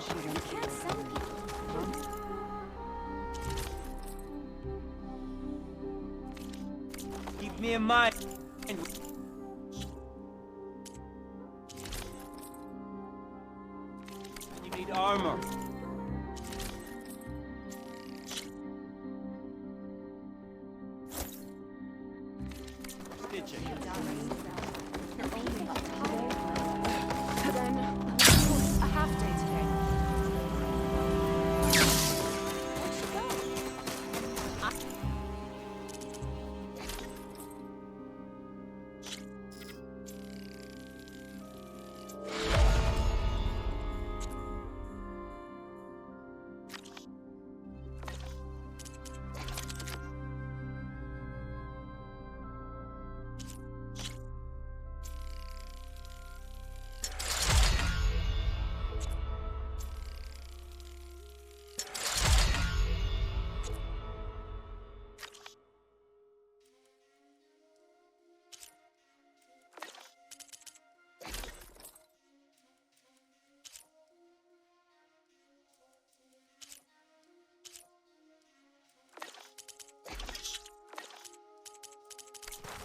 You can't send people. Keep me in mind. You need armor. Stitching. Then, a half day today. Where'd she go?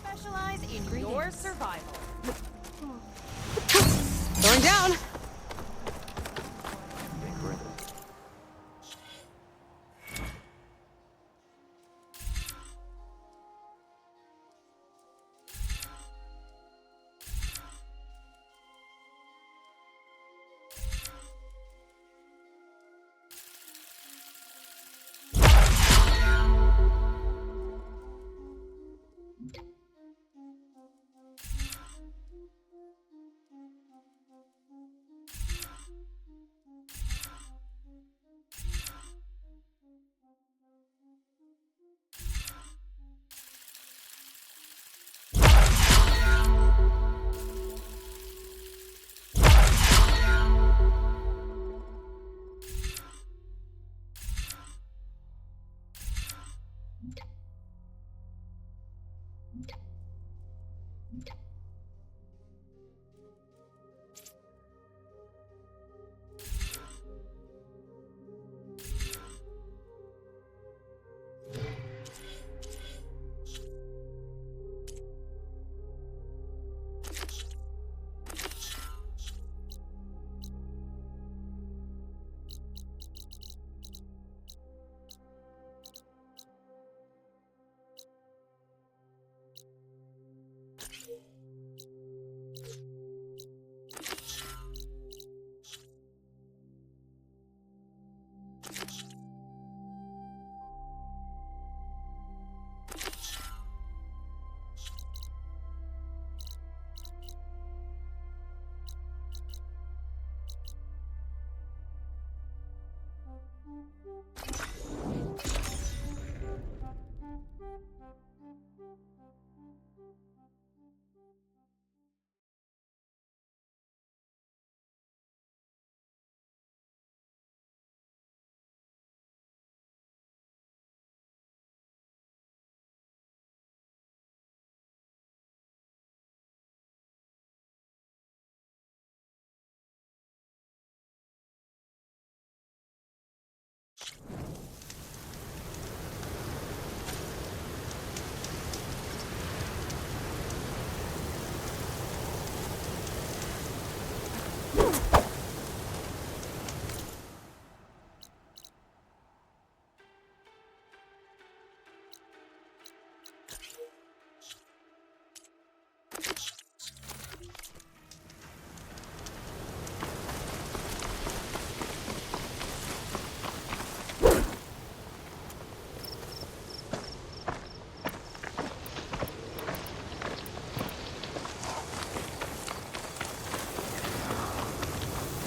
Specialize in your survival. Going down.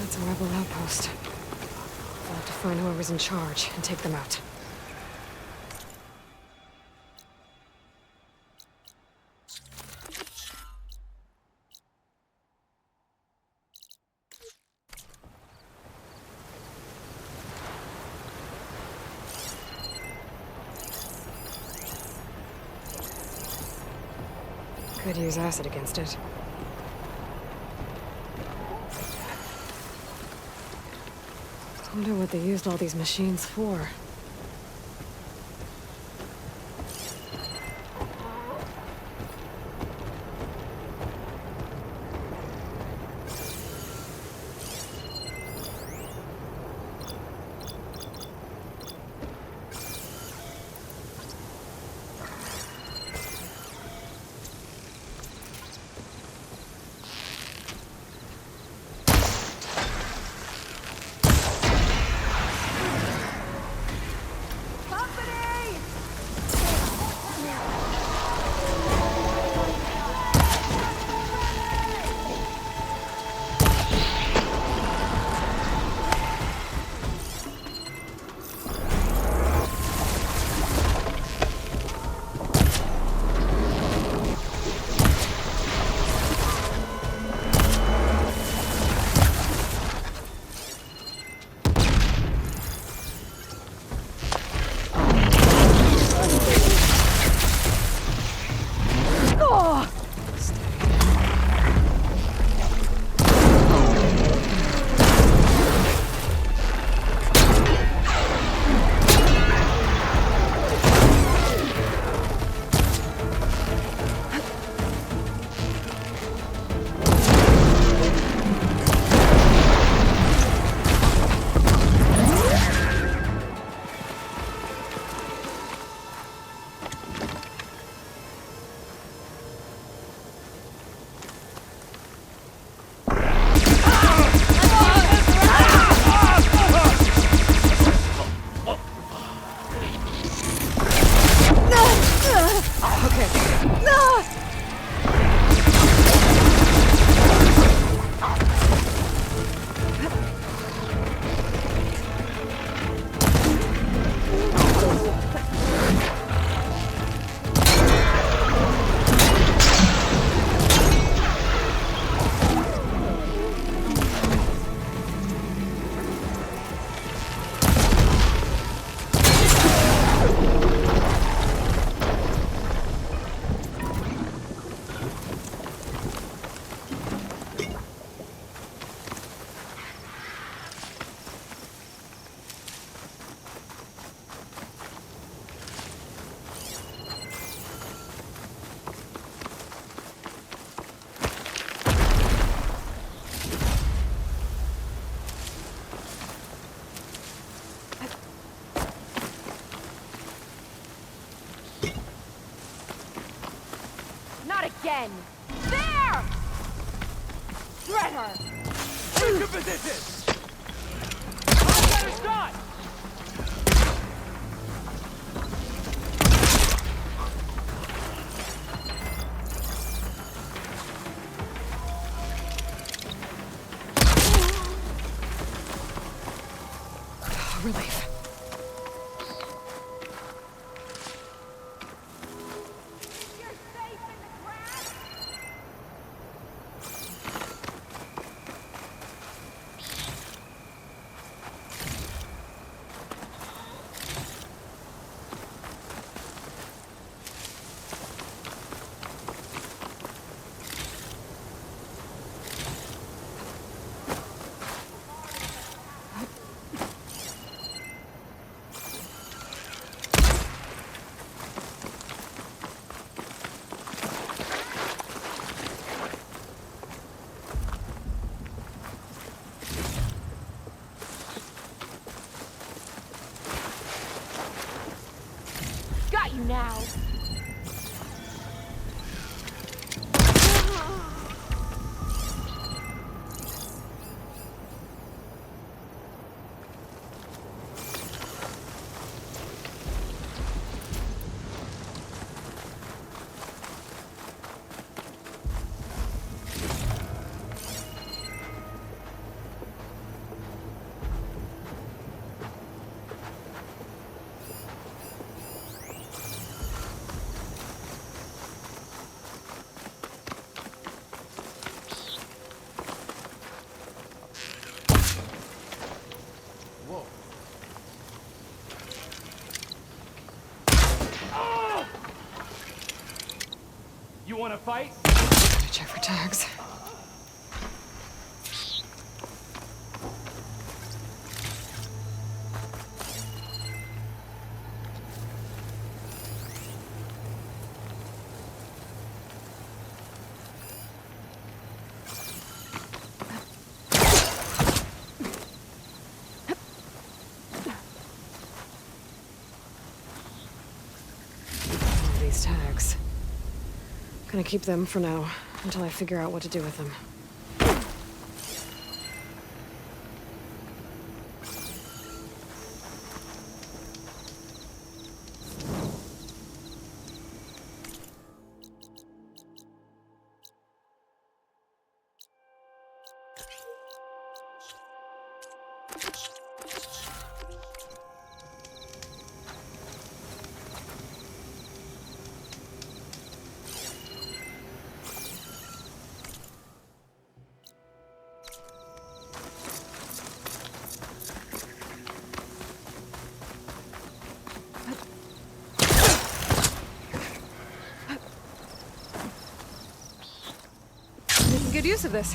That's a rebel outpost. We'll have to find whoever's in charge and take them out. Could use acid against it. Wonder what they used all these machines for. Not again! There! Shred her! Take your position! I'll get her shot! Relief. You're safe in the grass! Got you now! You wanna fight? Check for tags. Gonna keep them for now, until I figure out what to do with them. Making good use of this.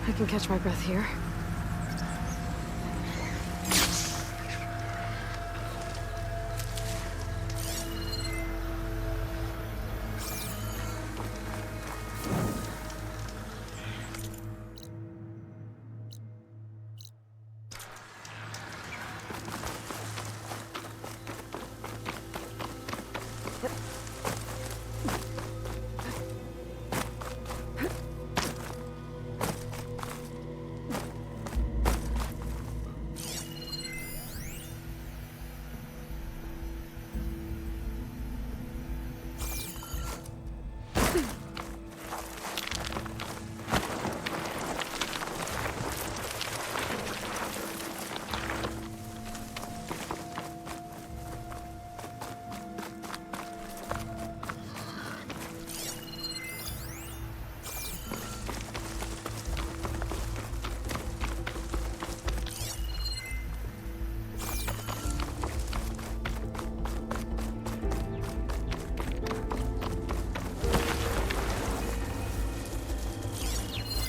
I can catch my breath here.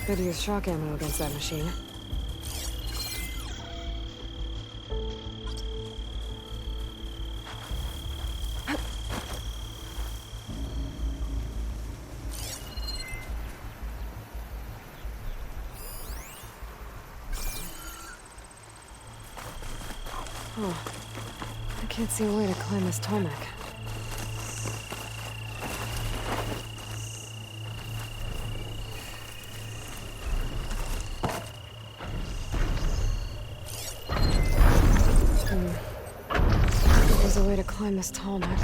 Could use shock ammo against that machine. Oh, I can't see a way to climb this tarmac. There's a way to climb this tarmac.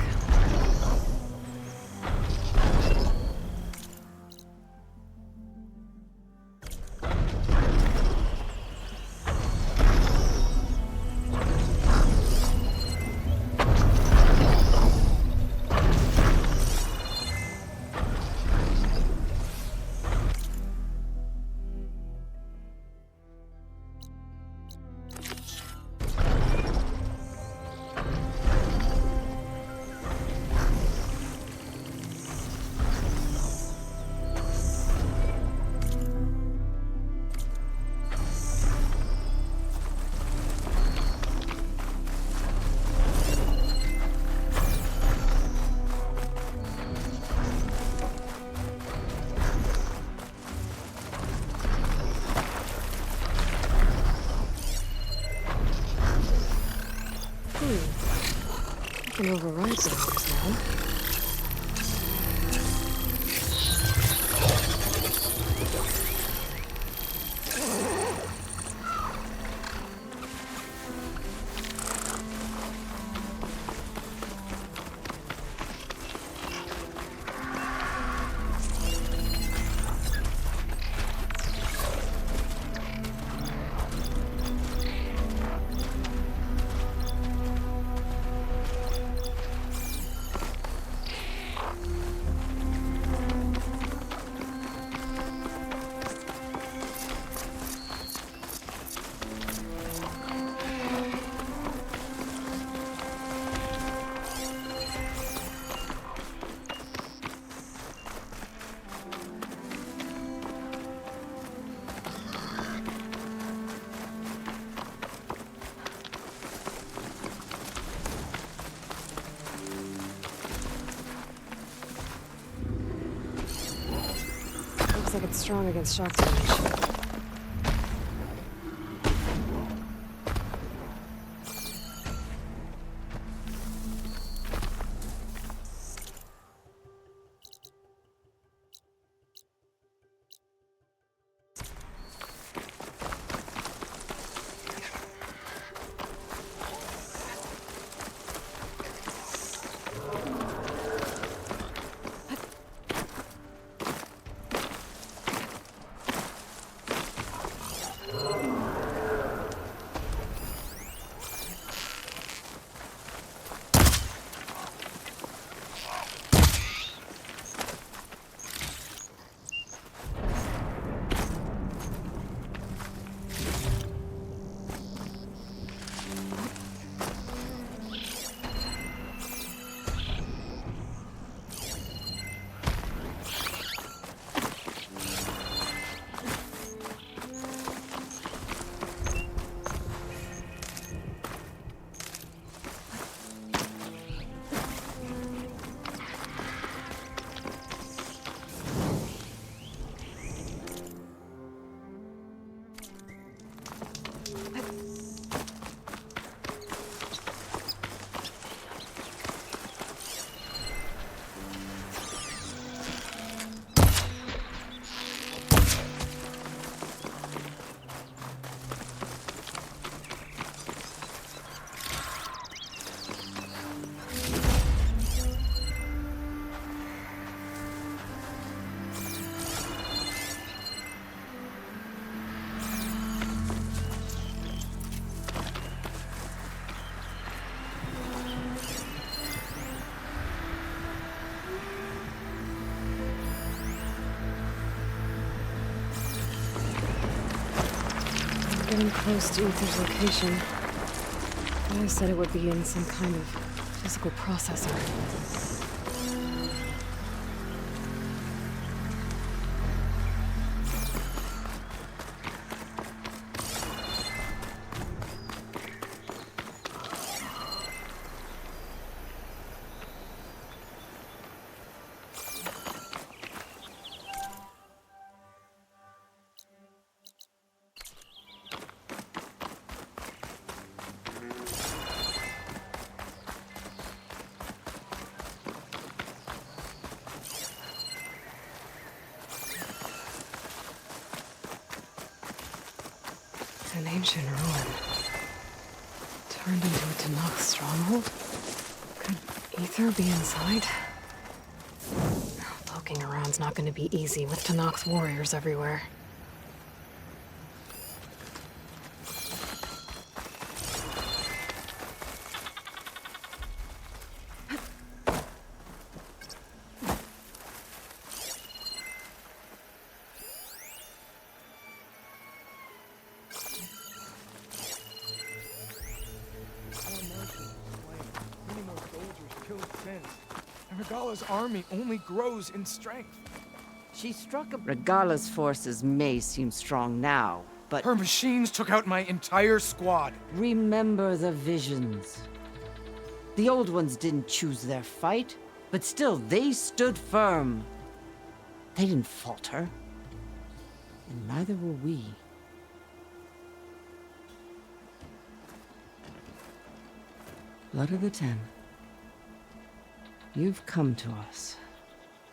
I can override the doors now. Looks like it's strong against shock damage. Getting close to Uther's location. I said it would be in some kind of physical processor. An ancient ruin. Turned into a Tanakh stronghold? Could Ether be inside? Poking around's not gonna be easy with Tanakh's warriors everywhere. Many more soldiers killed since. And Regala's army only grows in strength. She struck a... Regala's forces may seem strong now, but... Her machines took out my entire squad. Remember the visions. The old ones didn't choose their fight, but still, they stood firm. They didn't falter. And neither will we. Blood of the Ten. You've come to us.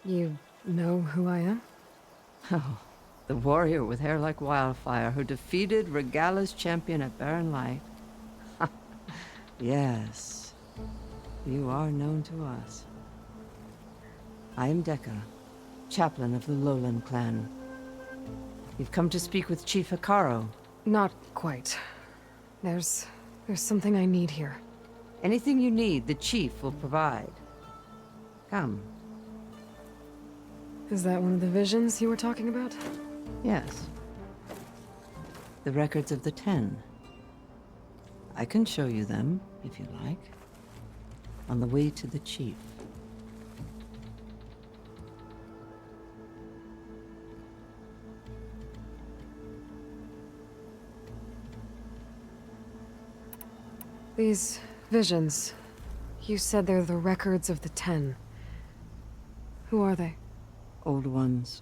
You know who I am? Oh, the warrior with hair like wildfire who defeated Regala's champion at Barren Light. Yes, you are known to us. I am Dekka, chaplain of the Lowland clan. You've come to speak with Chief Hikaru. Not quite. There's something I need here. Anything you need, the chief will provide. Come. Is that one of the visions you were talking about? Yes. The records of the Ten. I can show you them, if you like. On the way to the chief. These visions. You said they're the records of the Ten. Who are they? Old ones.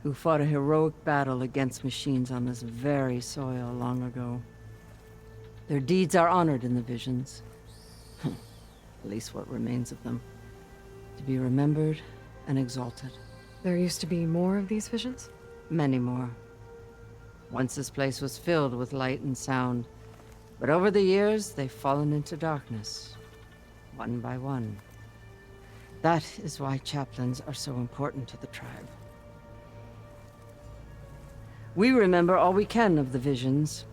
Who fought a heroic battle against machines on this very soil long ago. Their deeds are honored in the visions. At least what remains of them. To be remembered and exalted. There used to be more of these visions? Many more. Once this place was filled with light and sound. But over the years, they've fallen into darkness. One by one. That is why chaplains are so important to the tribe. We remember all we can of the visions.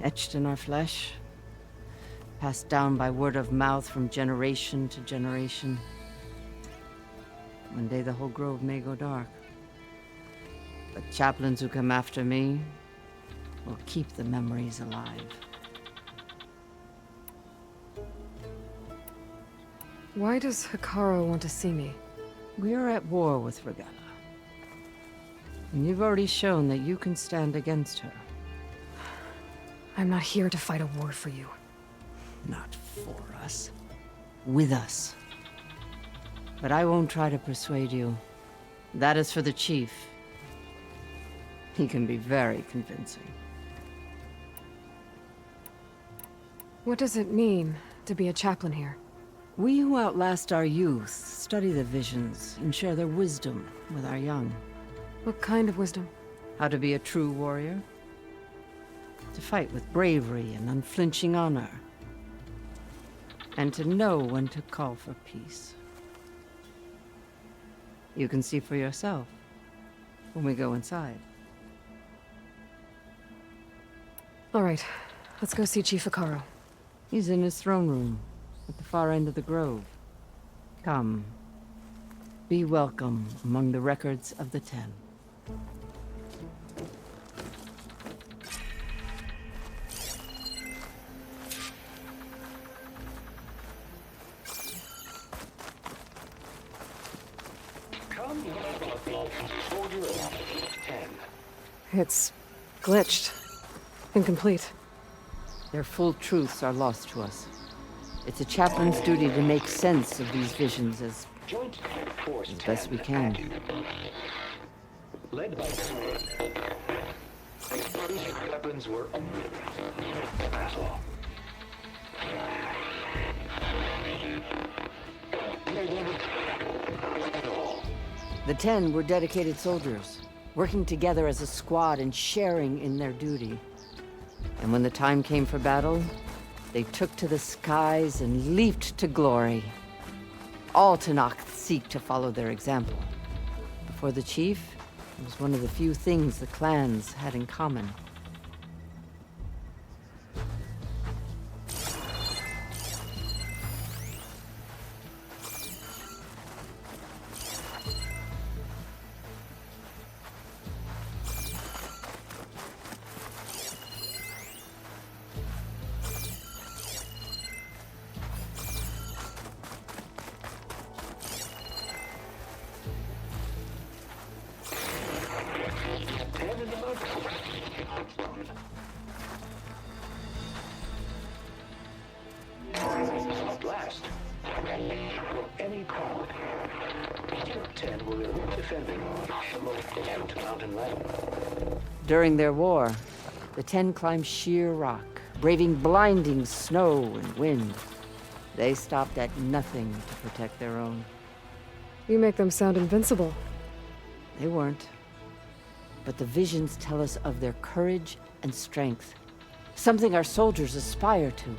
Etched in our flesh. Passed down by word of mouth from generation to generation. One day the whole grove may go dark. But chaplains who come after me will keep the memories alive. Why does Hikaru want to see me? We are at war with Regala. And you've already shown that you can stand against her. I'm not here to fight a war for you. Not for us. With us. But I won't try to persuade you. That is for the chief. He can be very convincing. What does it mean to be a chaplain here? We who outlast our youth study the visions and share their wisdom with our young. What kind of wisdom? How to be a true warrior. To fight with bravery and unflinching honor. And to know when to call for peace. You can see for yourself when we go inside. All right, let's go see Chief Hikaru. He's in his throne room, at the far end of the grove. Come. Be welcome among the records of the Ten. It's glitched. Incomplete. Their full truths are lost to us. It's a chaplain's duty to make sense of these visions as best we can. Led by weapons were battle. The Ten were dedicated soldiers. working together as a squad and sharing in their duty. And when the time came for battle, they took to the skies and leaped to glory. All Tenakth seek to follow their example. For the chief, it was one of the few things the clans had in common. Last. Any crowd. 10 will be defending the most mountain level. During their war, the 10 climbed sheer rock, braving blinding snow and wind. They stopped at nothing to protect their own. You make them sound invincible. They weren't. But the visions tell us of their courage and strength, something our soldiers aspire to.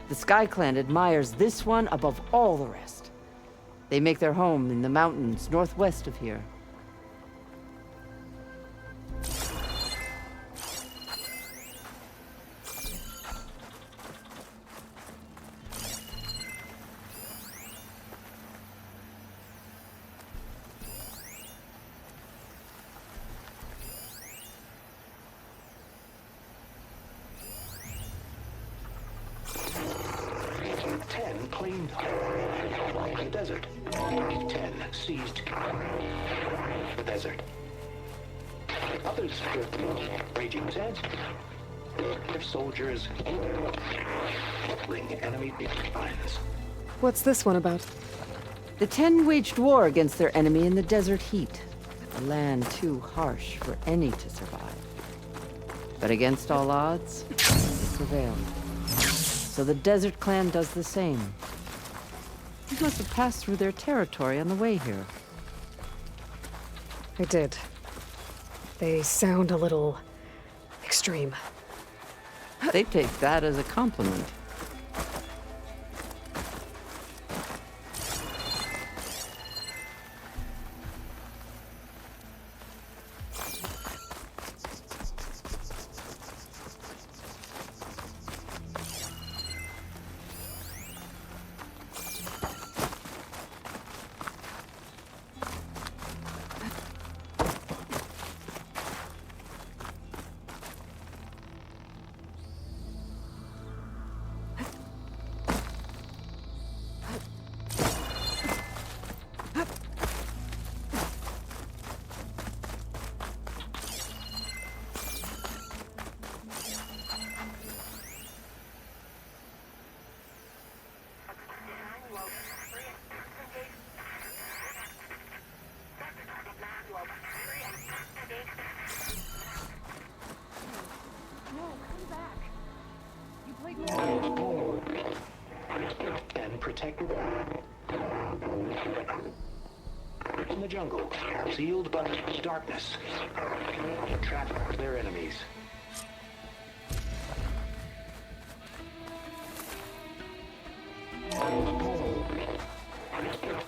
The Sky Clan admires this one above all the rest. They make their home in the mountains northwest of here. Claimed the desert. 10 seized the desert. Others with raging sands. Their soldiers battling enemy lines. What's this one about? The 10 waged war against their enemy in the desert heat, a land too harsh for any to survive. But against all odds, they prevailed. So the Desert Clan does the same. You must have passed through their territory on the way here. I did. They sound a little extreme. They take that as a compliment. And protect in the jungle, sealed by darkness, trap their enemies.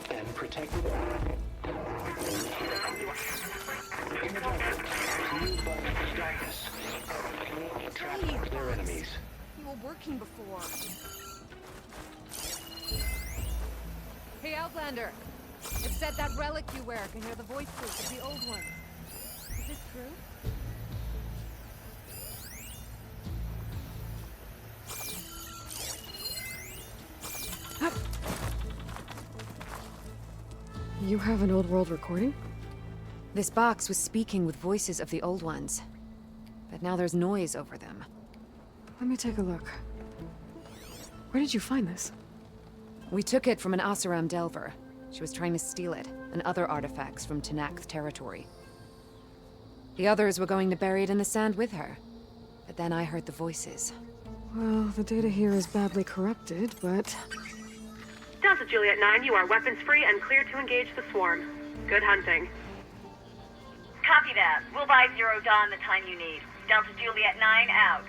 And protect in the jungle, sealed by darkness, trap their enemies. You were working before. Hey, Outlander. It said that relic you wear can hear the voices of the old ones. Is this true? You have an old world recording? This box was speaking with voices of the old ones. But now there's noise over them. Let me take a look. Where did you find this? We took it from an Asuram Delver. She was trying to steal it, and other artifacts from Tenakth territory. The others were going to bury it in the sand with her. But then I heard the voices. Well, the data here is badly corrupted, but... Delta Juliet 9, you are weapons free and clear to engage the swarm. Good hunting. Copy that. We'll buy Zero Dawn the time you need. Delta Juliet 9 out.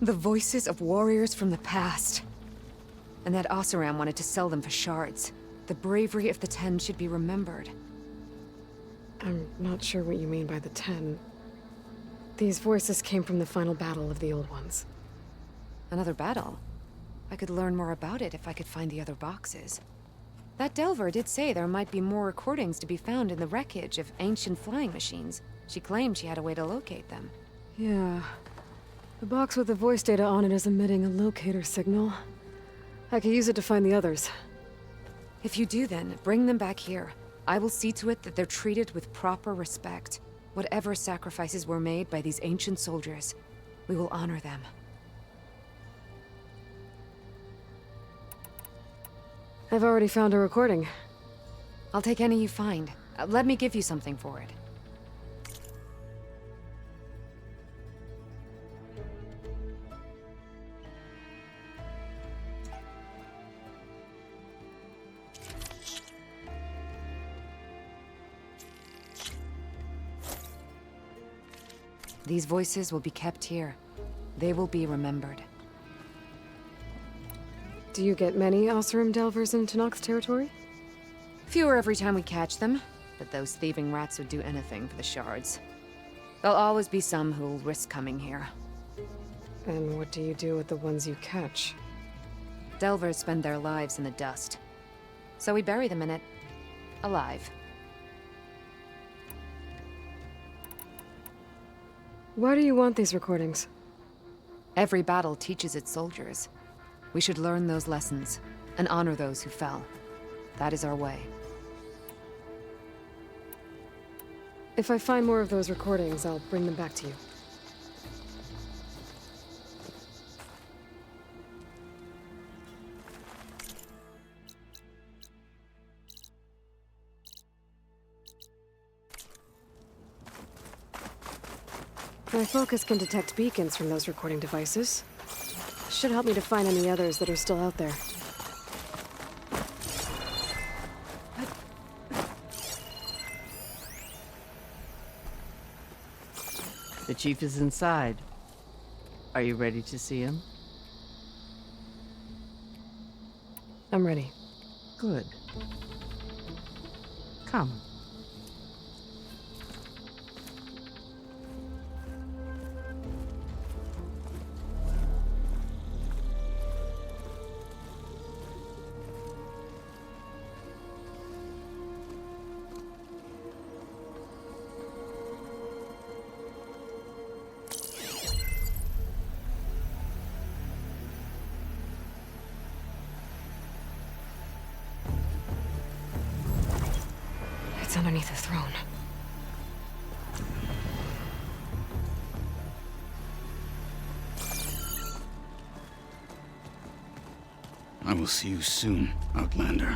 The voices of warriors from the past. And that Oseram wanted to sell them for shards. The bravery of the 10 should be remembered. I'm not sure what you mean by the 10. These voices came from the final battle of the Old Ones. Another battle? I could learn more about it if I could find the other boxes. That Delver did say there might be more recordings to be found in the wreckage of ancient flying machines. She claimed she had a way to locate them. Yeah. The box with the voice data on it is emitting a locator signal. I could use it to find the others. If you do then, bring them back here. I will see to it that they're treated with proper respect. Whatever sacrifices were made by these ancient soldiers, we will honor them. I've already found a recording. I'll take any you find. Let me give you something for it. These voices will be kept here. They will be remembered. Do you get many Oseram Delvers in Tenakth territory? Fewer every time we catch them, but those thieving rats would do anything for the shards. There'll always be some who'll risk coming here. And what do you do with the ones you catch? Delvers spend their lives in the dust. So we bury them in it, alive. Why do you want these recordings? Every battle teaches its soldiers. We should learn those lessons, and honor those who fell. That is our way. If I find more of those recordings, I'll bring them back to you. My focus can detect beacons from those recording devices. Should help me to find any others that are still out there. The chief is inside. Are you ready to see him? I'm ready. Good. Come. It's underneath the throne. I will see you soon, Outlander.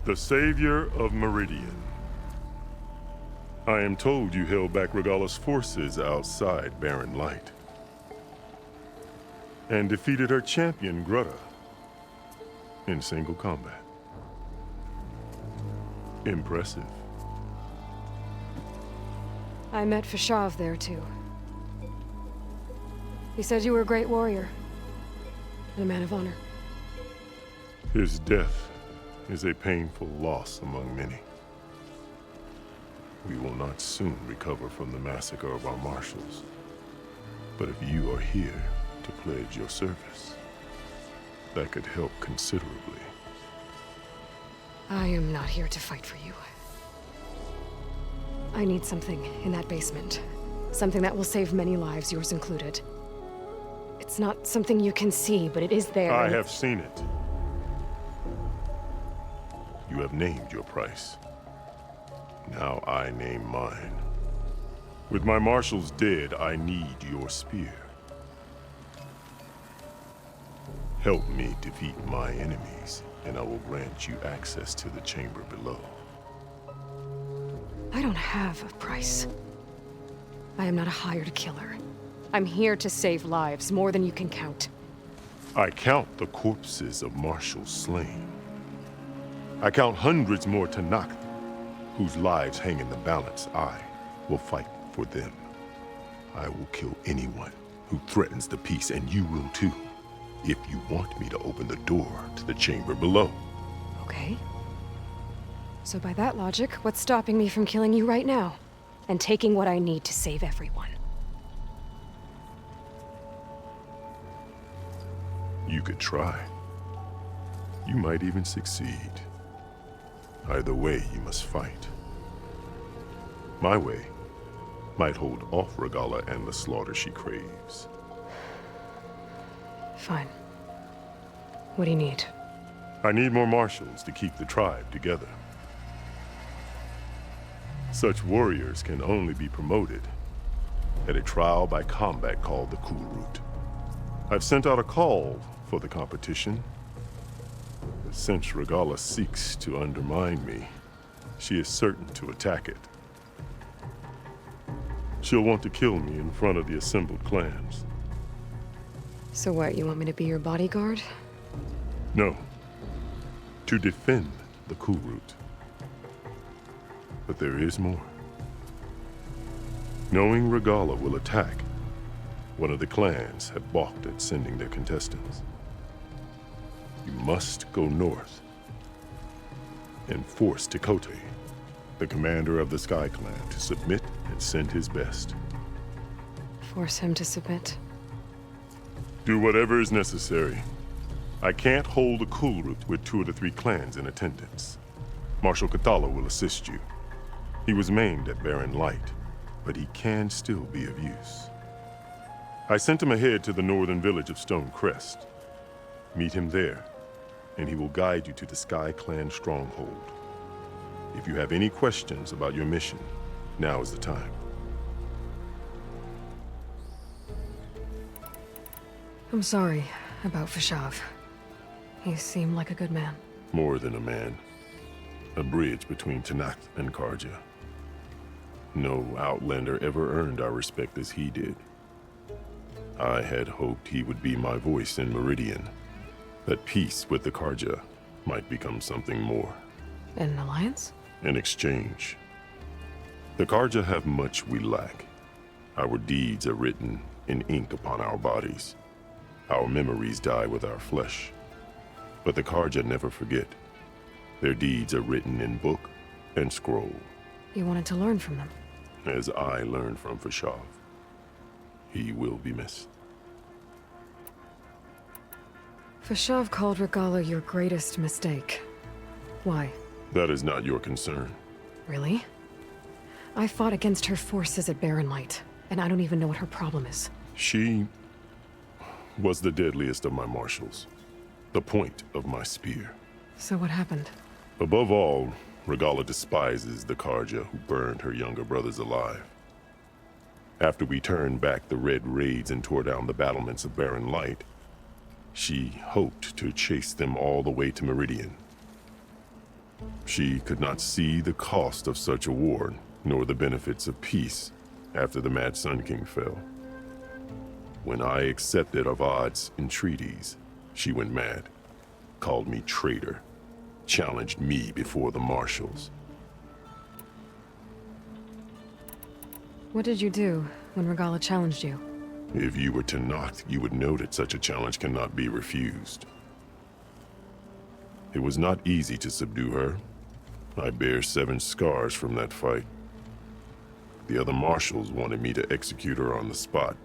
The savior of Meridian. I am told you held back Regalla's forces outside Barren Light. And defeated her champion, Grutta, in single combat. Impressive. I met Fashav there, too. He said you were a great warrior. And a man of honor. His death is a painful loss among many. We will not soon recover from the massacre of our marshals. But if you are here to pledge your service, that could help considerably. I am not here to fight for you. I need something in that basement. Something that will save many lives, yours included. It's not something you can see, but it is there. I have seen it. You have named your price. Now I name mine. With my marshals dead, I need your spear. Help me defeat my enemies, and I will grant you access to the chamber below. I don't have a price. I am not a hired killer. I'm here to save lives, more than you can count. I count the corpses of marshals slain. I count hundreds more Tanakh, whose lives hang in the balance. I will fight for them. I will kill anyone who threatens the peace, and you will too, if you want me to open the door to the chamber below. Okay. So by that logic, what's stopping me from killing you right now? And taking what I need to save everyone? You could try. You might even succeed. Either way, you must fight. My way might hold off Regalla and the slaughter she craves. Fine. What do you need? I need more marshals to keep the tribe together. Such warriors can only be promoted at a trial by combat called the Cool Route. I've sent out a call for the competition. But since Regalla seeks to undermine me, she is certain to attack it. She'll want to kill me in front of the assembled clans. So what, you want me to be your bodyguard? No. To defend the Cool Route. But there is more. Knowing Regalla will attack, one of the clans had balked at sending their contestants. You must go north and force Tekote, the commander of the Sky Clan, to submit and send his best. Force him to submit? Do whatever is necessary. I can't hold the Cool Route with 2 of the 3 clans in attendance. Marshal Kathala will assist you. He was maimed at Barren Light, but he can still be of use. I sent him ahead to the northern village of Stone Crest. Meet him there, and he will guide you to the Sky Clan stronghold. If you have any questions about your mission, now is the time. I'm sorry about Fashav. He seemed like a good man. More than a man. A bridge between Tanakh and Karja. No Outlander ever earned our respect as he did. I had hoped he would be my voice in Meridian, that peace with the Karja might become something more. An alliance? An exchange. The Karja have much we lack. Our deeds are written in ink upon our bodies. Our memories die with our flesh. But the Karja never forget. Their deeds are written in book and scroll. You wanted to learn from them? As I learned from Fashav. He will be missed. Fashav called Regalla your greatest mistake. Why? That is not your concern. Really? I fought against her forces at Barren Light, and I don't even know what her problem is. She was the deadliest of my marshals. The point of my spear. So what happened? Above all, Regalla despises the Karja who burned her younger brothers alive. After we turned back the Red Raids and tore down the battlements of Barren Light, she hoped to chase them all the way to Meridian. She could not see the cost of such a war, nor the benefits of peace after the Mad Sun King fell. When I accepted Avad's entreaties, she went mad, called me traitor, challenged me before the marshals. What did you do when Regalla challenged you? If you were Tanakh, you would know that such a challenge cannot be refused. It was not easy to subdue her. I bear 7 scars from that fight. The other marshals wanted me to execute her on the spot,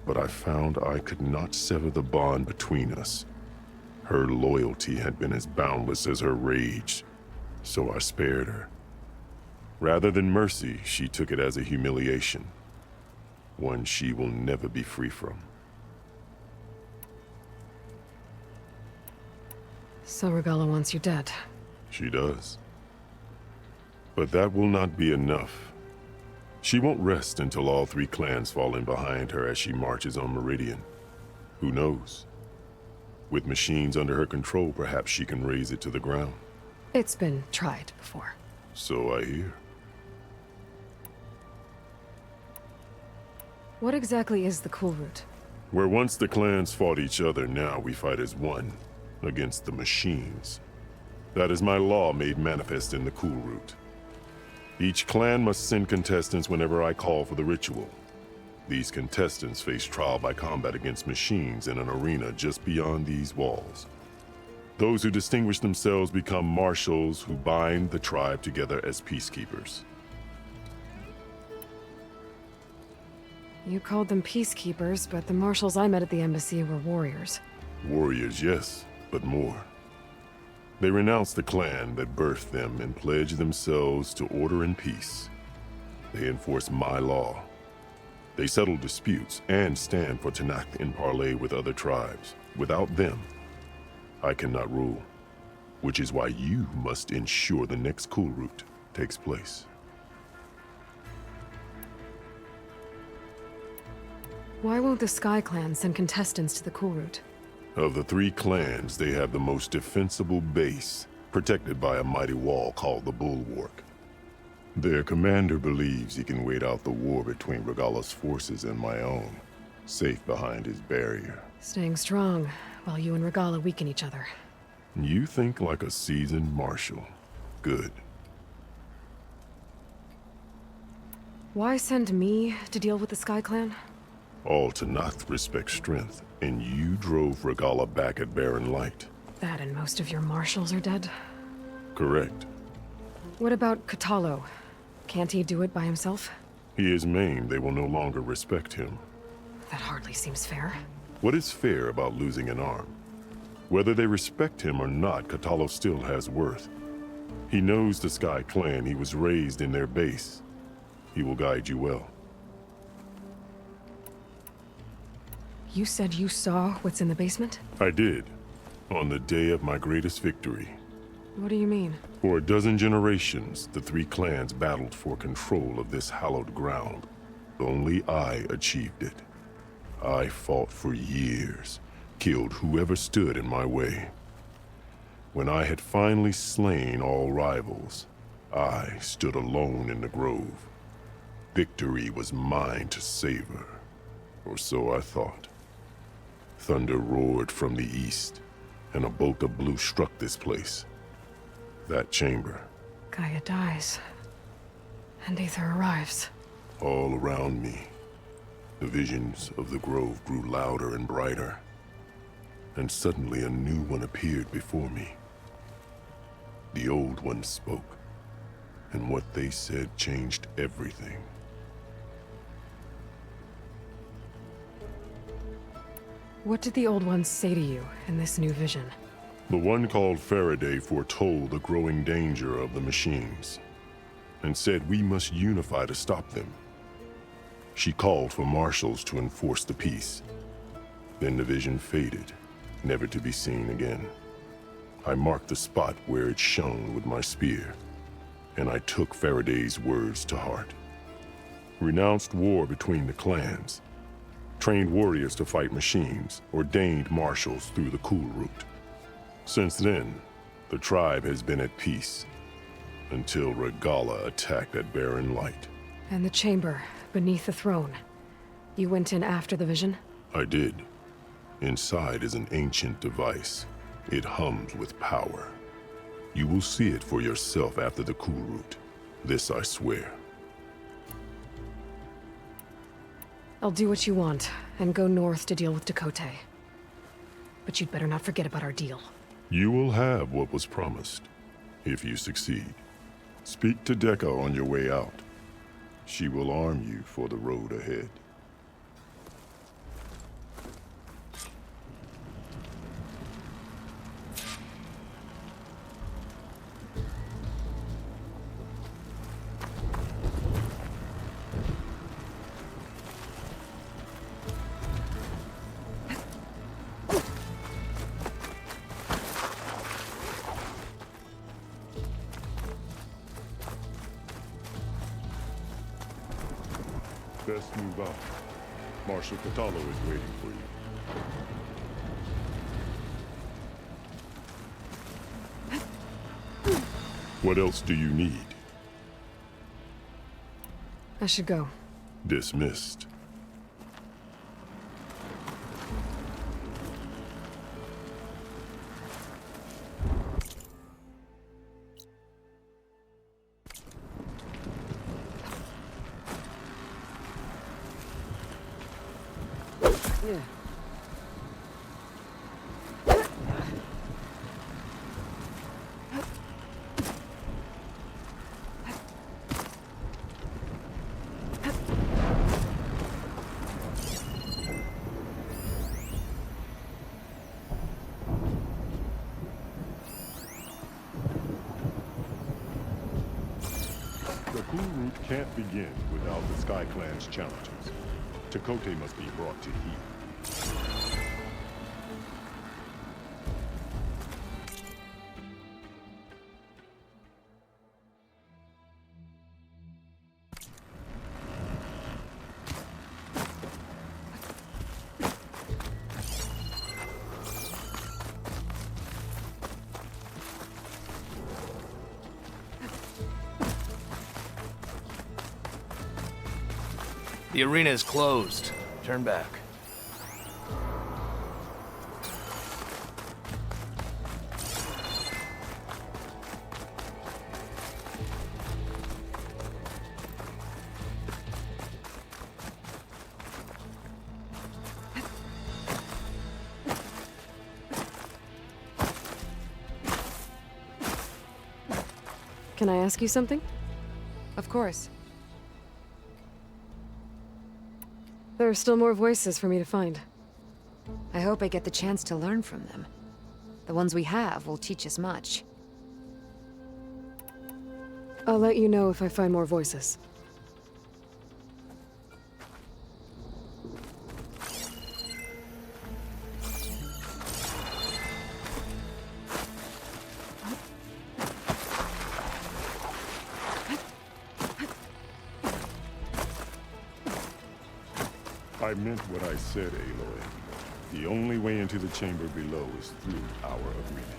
but I found I could not sever the bond between us. Her loyalty had been as boundless as her rage, so I spared her. Rather than mercy, she took it as a humiliation, one she will never be free from. So Regalla wants you dead. She does. But that will not be enough. She won't rest until all 3 clans fall in behind her as she marches on Meridian. Who knows? With machines under her control, perhaps she can raze it to the ground. It's been tried before. So I hear. What exactly is the Cool Route? Where once the clans fought each other, now we fight as one, against the machines. That is my law made manifest in the Cool Route. Each clan must send contestants whenever I call for the ritual. These contestants face trial by combat against machines in an arena just beyond these walls. Those who distinguish themselves become marshals who bind the tribe together as peacekeepers. You called them peacekeepers, but the marshals I met at the embassy were warriors. Warriors, yes, but more. They renounce the clan that birthed them and pledge themselves to order and peace. They enforce my law. They settle disputes and stand for Tenakth in parley with other tribes. Without them, I cannot rule, which is why you must ensure the next Cool Route takes place. Why won't the Sky Clan send contestants to the Cool Route? Of the 3 clans, they have the most defensible base, protected by a mighty wall called the Bulwark. Their commander believes he can wait out the war between Regalla's forces and my own, safe behind his barrier. Staying strong, while you and Regalla weaken each other. You think like a seasoned marshal. Good. Why send me to deal with the Sky Clan? All Tenakth respect strength, and you drove Regalla back at Barren Light. That and most of your marshals are dead? Correct. What about Katalo? Can't he do it by himself? He is maimed. They will no longer respect him. That hardly seems fair. What is fair about losing an arm? Whether they respect him or not, Katalo still has worth. He knows the Sky Clan. He was raised in their base. He will guide you well. You said you saw what's in the basement? I did, on the day of my greatest victory. What do you mean? For a dozen generations, the 3 clans battled for control of this hallowed ground. Only I achieved it. I fought for years, killed whoever stood in my way. When I had finally slain all rivals, I stood alone in the grove. Victory was mine to savor, or so I thought. Thunder roared from the east, and a bolt of blue struck this place. That chamber. Gaia dies, and Aether arrives. All around me, the visions of the grove grew louder and brighter, and suddenly a new one appeared before me. The old one spoke, and what they said changed everything. What did the old ones say to you in this new vision? The one called Faraday foretold the growing danger of the machines, and said we must unify to stop them. She called for marshals to enforce the peace. Then the vision faded, never to be seen again. I marked the spot where it shone with my spear, and I took Faraday's words to heart. Renounced war between the clans, trained warriors to fight machines, ordained marshals through the Cool Route. Since then, the tribe has been at peace, until Regalla attacked at Barren Light. And the chamber, beneath the throne. You went in after the vision? I did. Inside is an ancient device. It hums with power. You will see it for yourself after the Cool Route. This I swear. I'll do what you want, and go north to deal with Dakota. But you'd better not forget about our deal. You will have what was promised, if you succeed. Speak to Dekka on your way out. She will arm you for the road ahead. Best move out. Marshal Katalo is waiting for you. What else do you need? I should go. Dismissed. The cool route can't begin without the Sky Clan's challenges. Chakotay must be brought to heel. The arena is closed. Turn back. Can I ask you something? Of course. There are still more voices for me to find. I hope I get the chance to learn from them. The ones we have will teach us much. I'll let you know if I find more voices. I meant what I said, Aloy. The only way into the chamber below is through our agreement.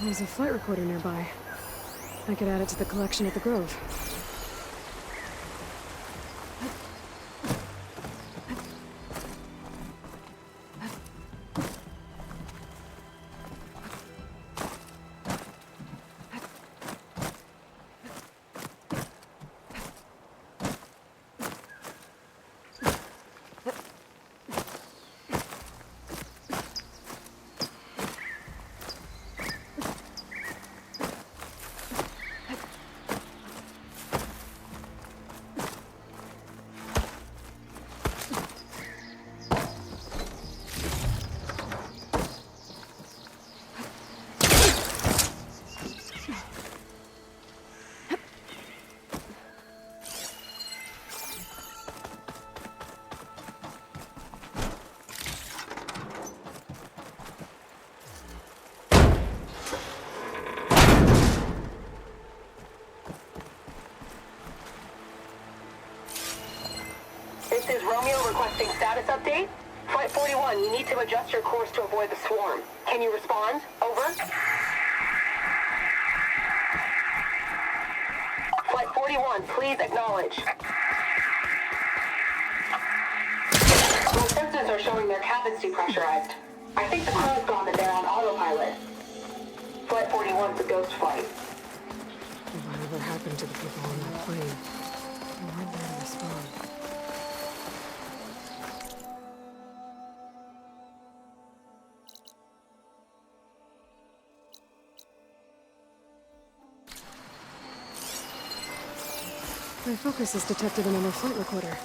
There's a flight recorder nearby. I could add it to the collection at the Grove. This is Romeo requesting status update. Flight 41, you need to adjust your course to avoid the swarm. Can you respond? Over. Flight 41, please acknowledge. Those sensors are showing their cabins depressurized. I think the crew's gone and they're on autopilot. Flight 41's a ghost flight. Whatever happened to the people on that plane? They weren't there to respond. My focus has detected another flight recorder.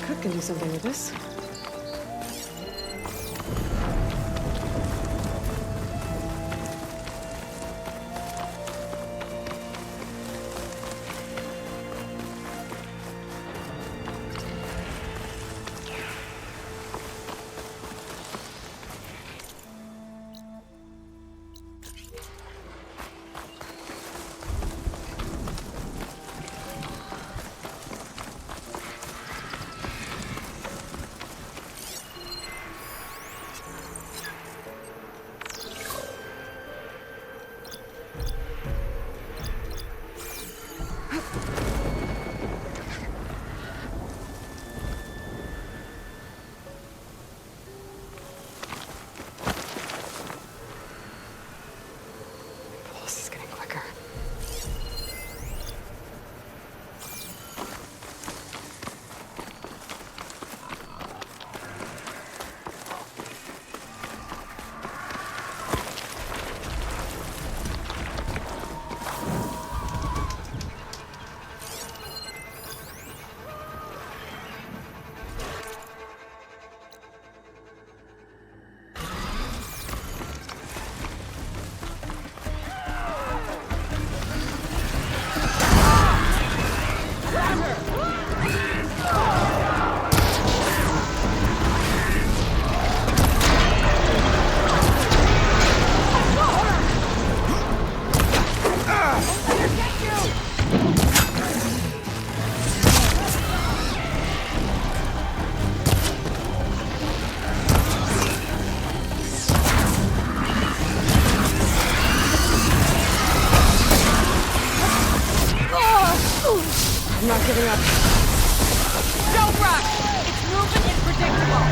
Cook can do something with this. I'm not giving up. Don't rush! Its movement is predictable.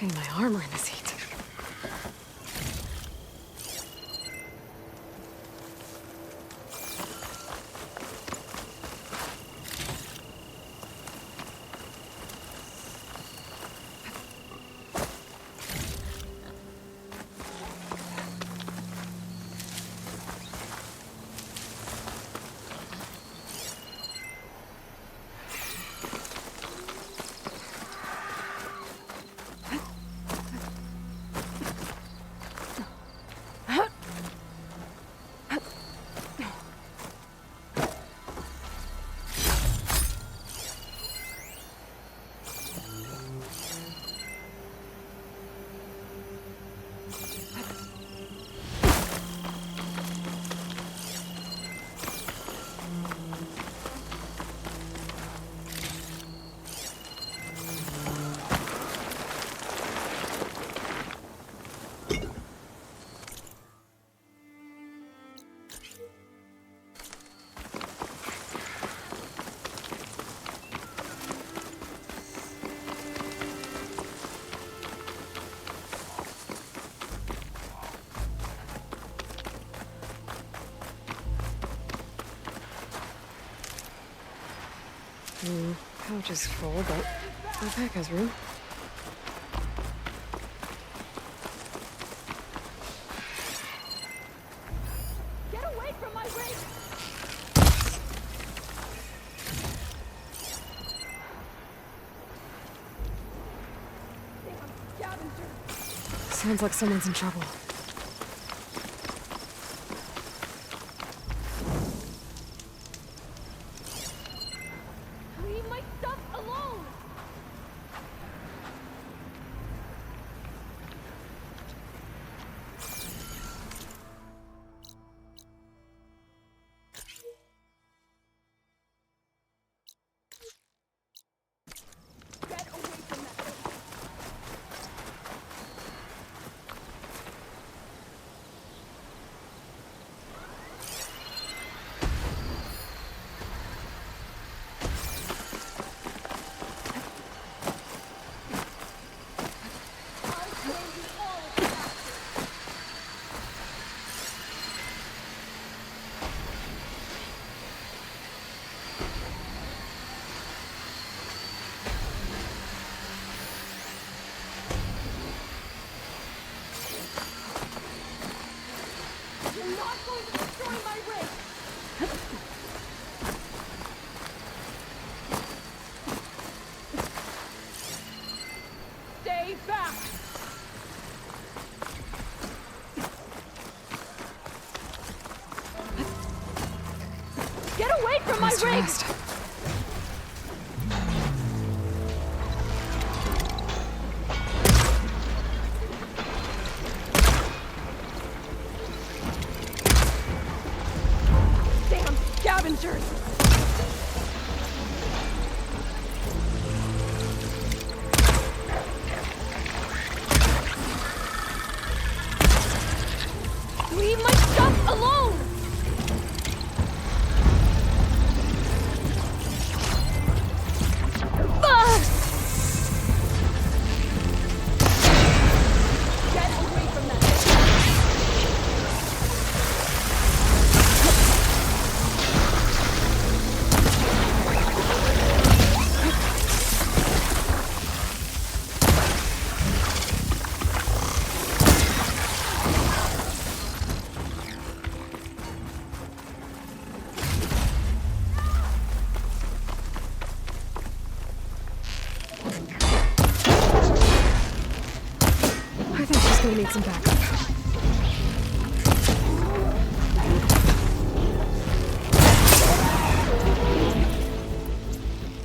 Getting my armor in this heat. Couch is full, but my pack has room. Get away from my rig! Damn scavenger! Sounds like someone's in trouble. Leave my stuff alone! Get away from that thing! You're not going to destroy my rig! Stay back! Get away from my Must rig! rest. Damn scavengers! Leave my stuff alone! Ah! Get away from that thing! I think she's gonna need some backup.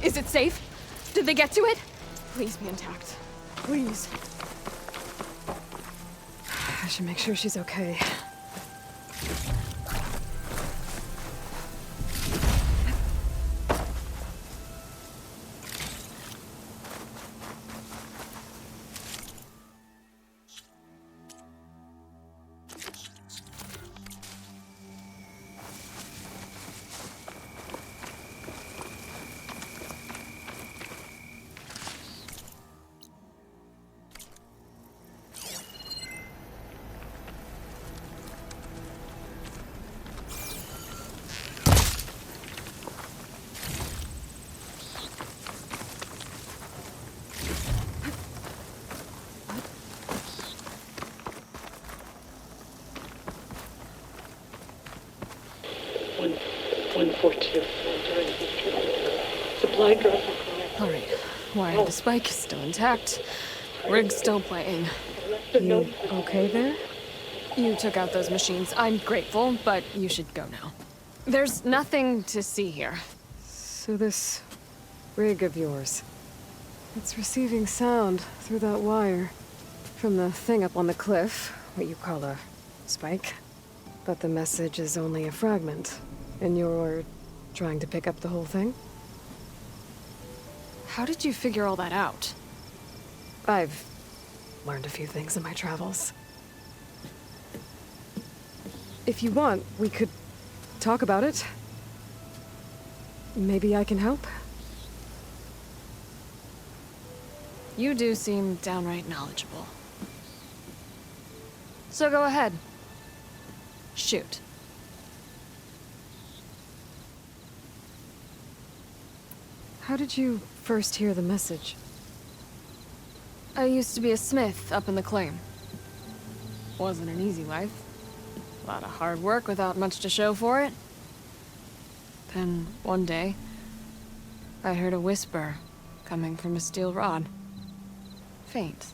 Is it safe? Did they get to it? Please be intact. Please. I should make sure she's okay. Supply drop. Alright, why the spike is still intact. Rig's still playing. You okay there? You took out those machines. I'm grateful, but you should go now. There's nothing to see here. So this rig of yours, it's receiving sound through that wire from the thing up on the cliff, what you call a spike. But the message is only a fragment, and you're trying to pick up the whole thing? How did you figure all that out? I've learned a few things in my travels. If you want, we could talk about it. Maybe I can help? You do seem downright knowledgeable. So go ahead. Shoot. How did you first hear the message? I used to be a smith up in the claim. Wasn't an easy life. A lot of hard work without much to show for it. Then, one day, I heard a whisper coming from a steel rod. Faint,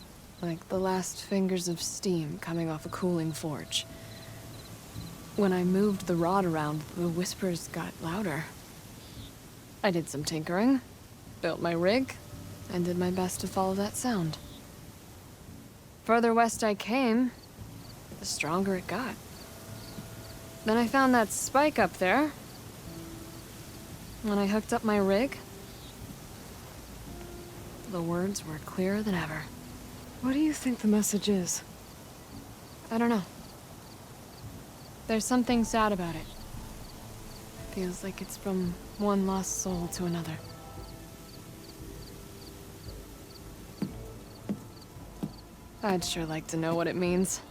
like the last fingers of steam coming off a cooling forge. When I moved the rod around, the whispers got louder. I did some tinkering, built my rig, and did my best to follow that sound. Further west I came, the stronger it got. Then I found that spike up there. When I hooked up my rig, the words were clearer than ever. What do you think the message is? I don't know. There's something sad about it. Feels like it's from one lost soul to another. I'd sure like to know what it means.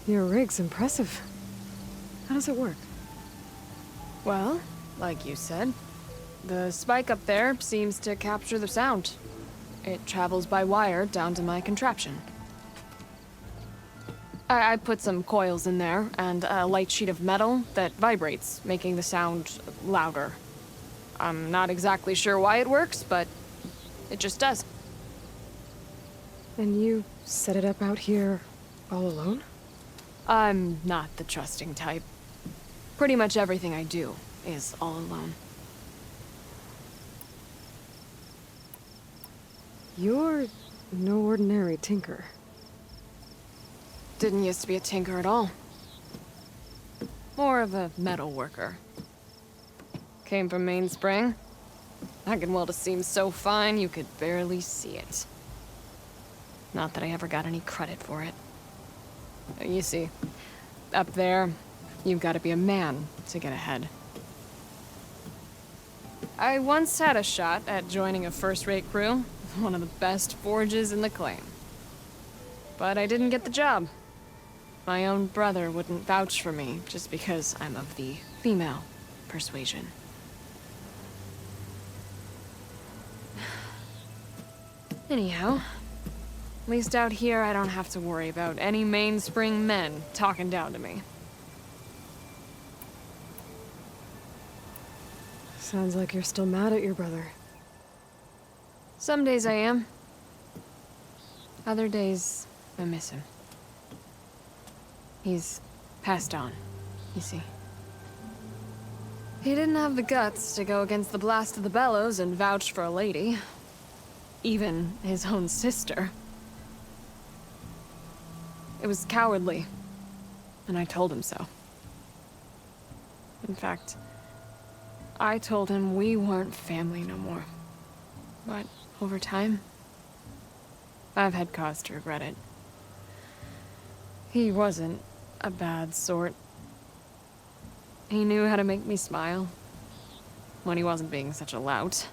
Your rig's impressive. How does it work? Well, like you said, the spike up there seems to capture the sound. It travels by wire down to my contraption. I put some coils in there and a light sheet of metal that vibrates, making the sound louder. I'm not exactly sure why it works, but it just does. And you set it up out here all alone? I'm not the trusting type. Pretty much everything I do is all alone. You're no ordinary tinker. Didn't used to be a tinker at all. More of a metal worker. Came from Mainspring. I can weld a seam so fine you could barely see it. Not that I ever got any credit for it. You see, up there, you've got to be a man to get ahead. I once had a shot at joining a first-rate crew, one of the best forges in the claim. But I didn't get the job. My own brother wouldn't vouch for me just because I'm of the female persuasion. Anyhow, at least out here I don't have to worry about any mainspring men talking down to me. Sounds like you're still mad at your brother. Some days I am. Other days, I miss him. He's passed on, you see. He didn't have the guts to go against the blast of the bellows and vouch for a lady. Even his own sister. It was cowardly, and I told him so. In fact, I told him we weren't family no more. But over time, I've had cause to regret it. He wasn't a bad sort. He knew how to make me smile when he wasn't being such a lout.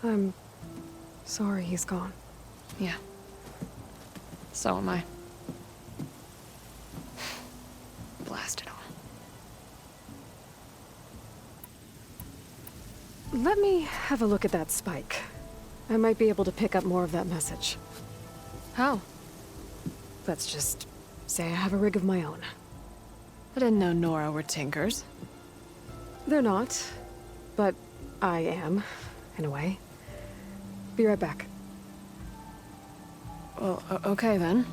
I'm sorry he's gone. Yeah. So am I. Blast it all. Let me have a look at that spike. I might be able to pick up more of that message. How? Let's just say I have a rig of my own. I didn't know Nora were tinkers. They're not, but I am, in a way. Be right back. Well, okay then.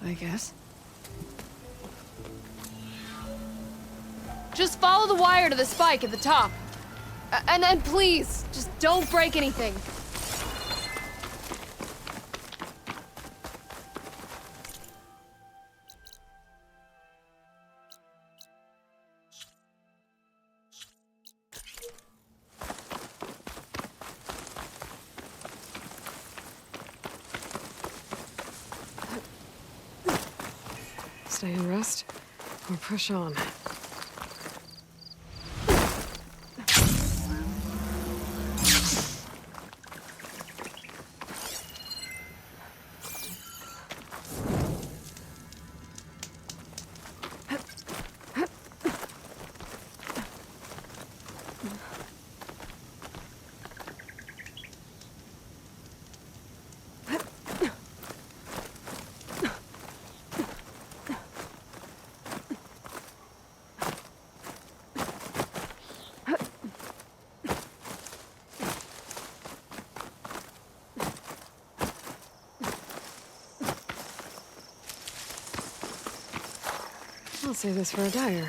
I guess. Just follow the wire to the spike at the top. And then please, just don't break anything. Stay and rest, or push on. I'll save this for a dyer.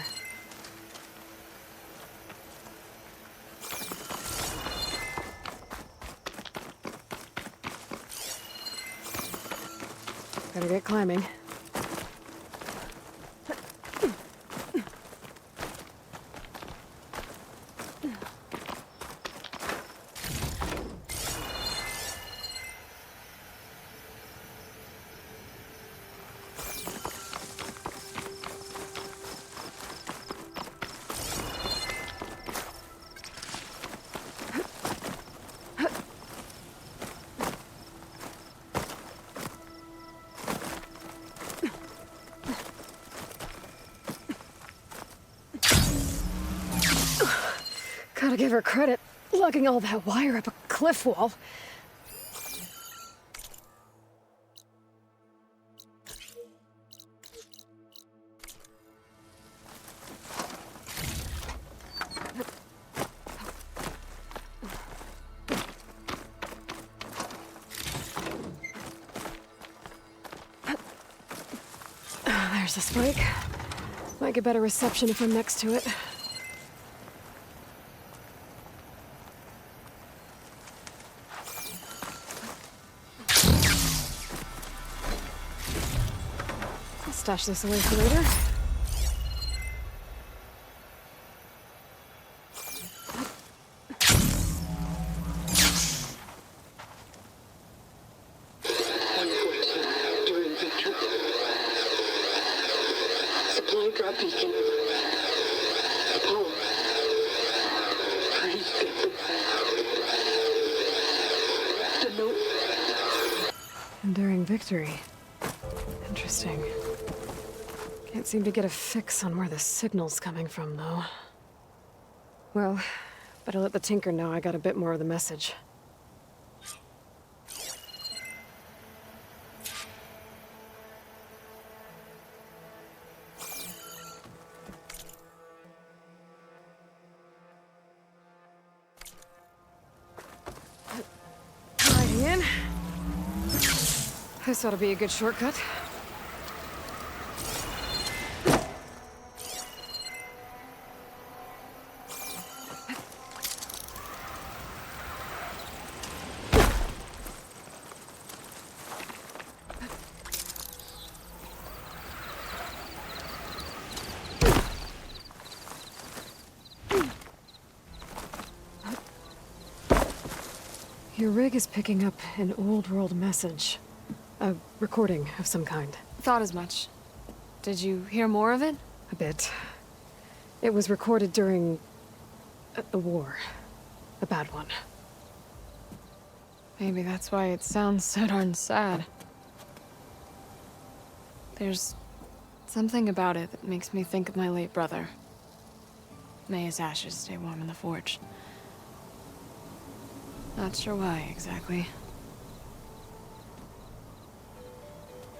Better get climbing. Gotta give her credit, lugging all that wire up a cliff wall. There's the spike. Might get better reception if I'm next to it. Stash this away for later. During victory. Supply drop beacon. Apollo. Please get the note. Enduring victory. Interesting. Can't seem to get a fix on where the signal's coming from, though. Well, better let the Tinker know I got a bit more of the message. Riding in. This ought to be a good shortcut. Your rig is picking up an old-world message. A recording of some kind. Thought as much. Did you hear more of it? A bit. It was recorded during... the war. A bad one. Maybe that's why it sounds so darn sad. There's something about it that makes me think of my late brother. May his ashes stay warm in the forge. Not sure why, exactly.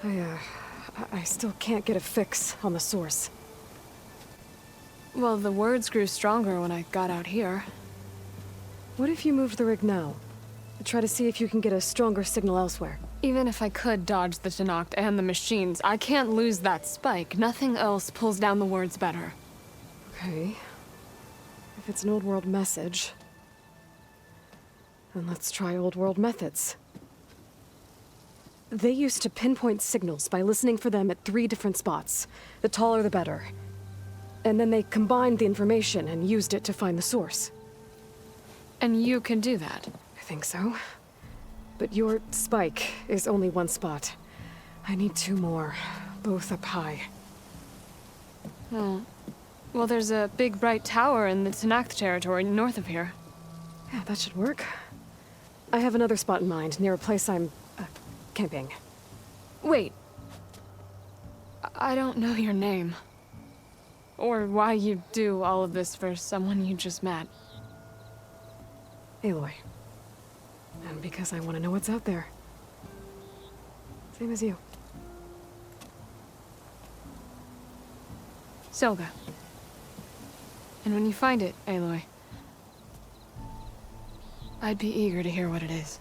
I I still can't get a fix on the source. Well, the words grew stronger when I got out here. What if you moved the rig now? Try to see if you can get a stronger signal elsewhere. Even if I could dodge the Tenakth and the machines, I can't lose that spike. Nothing else pulls down the words better. Okay. If it's an old world message, then let's try old world methods. They used to pinpoint signals by listening for them at 3 different spots. The taller the better. And then they combined the information and used it to find the source. And you can do that? I think so. But your spike is only 1 spot. I need 2 more, both up high. Oh. Well, there's a big bright tower in the Tenakth territory north of here. Yeah, that should work. I have another spot in mind, near a place I'm, camping. Wait. I don't know your name. Or why you do all of this for someone you just met. Aloy. And because I want to know what's out there. Same as you. Selga. And when you find it, Aloy, I'd be eager to hear what it is.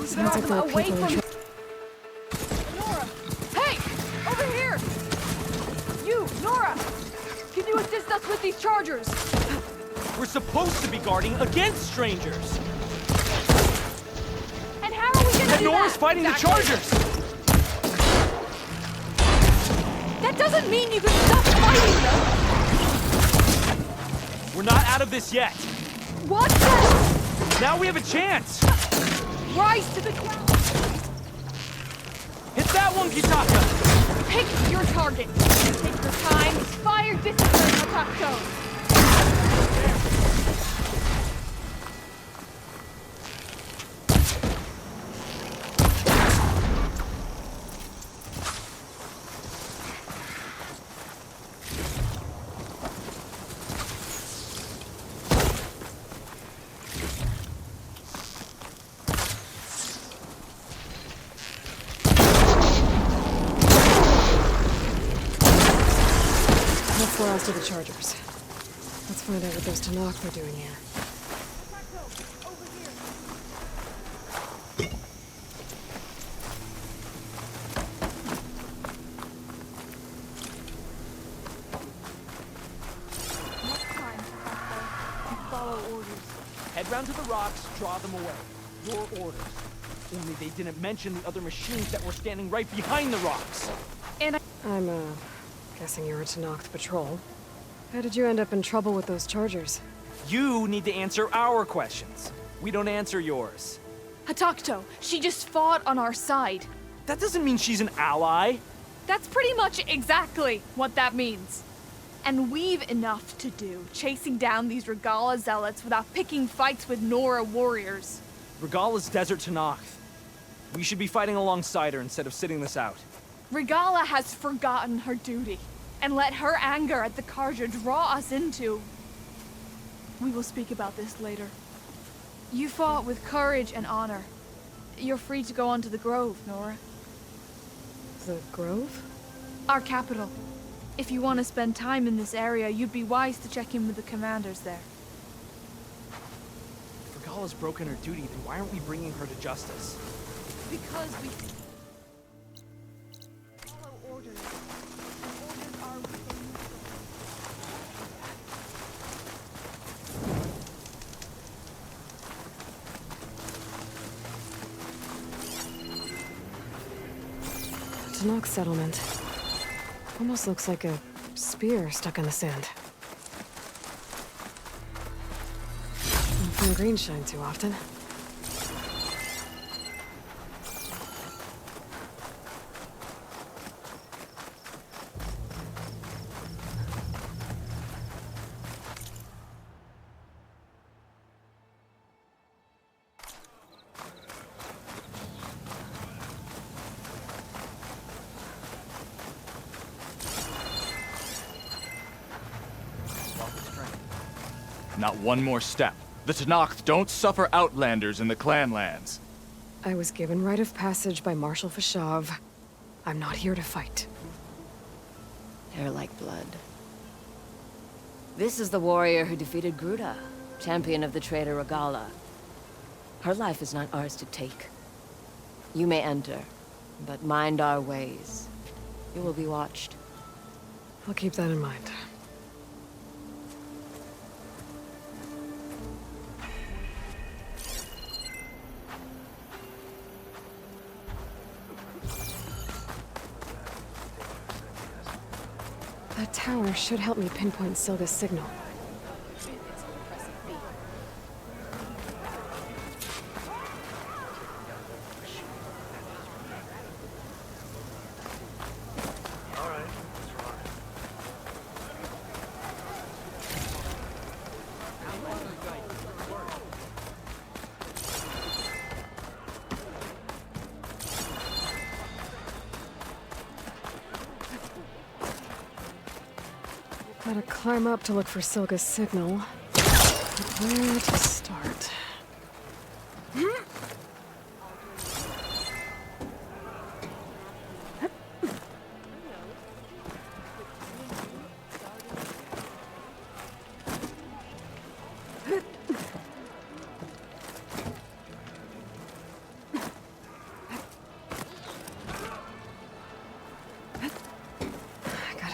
Sounds like there are people in trouble. Nora! Hey! Over here! You, Nora! Can you assist us with these chargers? We're supposed to be guarding against strangers. And how are we gonna And do Nora's that? fighting the chargers! That doesn't mean you can stop fighting them! We're not out of this yet. What then? Now we have a chance! Rise to the ground! Hit that one, Kitaka! Pick your target! Take your time, fire discipline, Hatakto! Let's last to the chargers. Let's find out what those Tenakth are doing here. head round to the rocks, draw them away. Your orders. Only they didn't mention the other machines that were standing right behind the rocks. I'm, guessing you're a Tenakth patrol. How did you end up in trouble with those chargers? You need to answer our questions. We don't answer yours. Hatakto, she just fought on our side. That doesn't mean she's an ally. That's pretty much exactly what that means. And we've enough to do chasing down these Regala zealots without picking fights with Nora warriors. Regala's desert Tenakth. We should be fighting alongside her instead of sitting this out. Regala has forgotten her duty and let her anger at the Carja draw us into... We will speak about this later. You fought with courage and honor. You're free to go on to the Grove, Nora. The Grove? Our capital. If you want to spend time in this area, you'd be wise to check in with the commanders there. If Regala's broken her duty, then why aren't we bringing her to justice? Because we follow orders, and orders are within The Tenakth settlement. Almost looks like a spear stuck in the sand. Nothing green shine too often. Not one more step. The Tenakth don't suffer outlanders in the clanlands. I was given rite of passage by Marshal Fashav. I'm not here to fight. Hair like blood. This is the warrior who defeated Gruda, champion of the traitor Regala. Her life is not ours to take. You may enter, but mind our ways. You will be watched. I'll keep that in mind. That tower should help me pinpoint Silga's signal. Gotta climb up to look for Silga's signal. But where to start?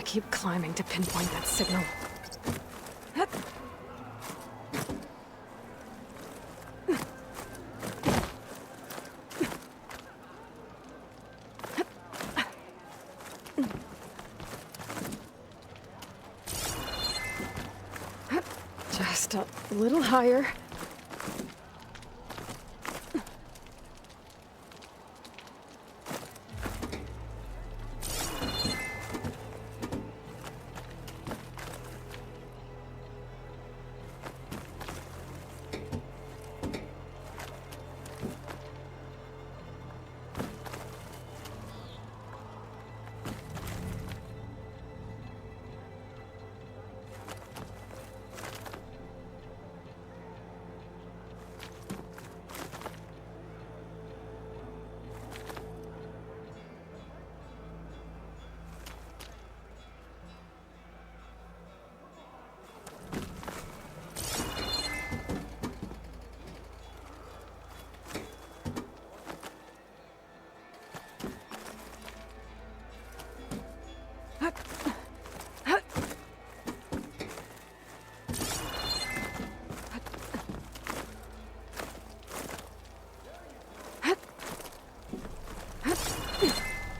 Keep climbing to pinpoint that signal. Just a little higher.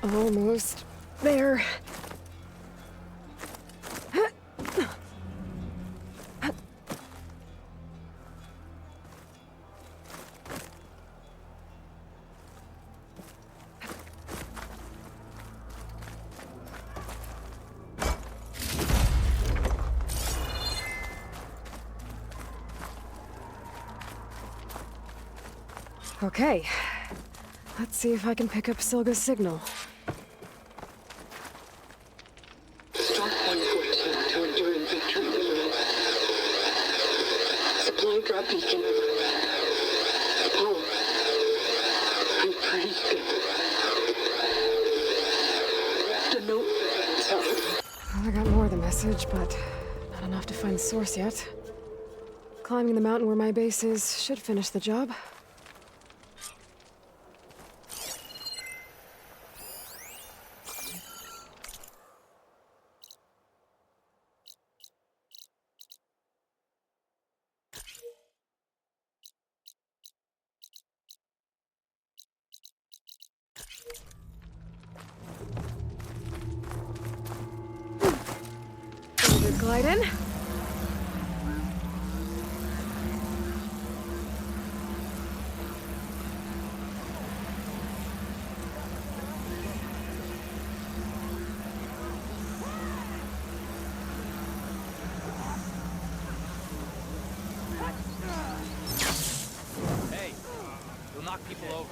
Almost there. Okay. Let's see if I can pick up Silga's signal. Start point to endure victory. Supply drop beacon. Apollo. I'm pretty good. The note. Well, I got more of the message, but not enough to find the source yet. Climbing the mountain where my base is should finish the job. Good glide in. Hey, you'll knock people over.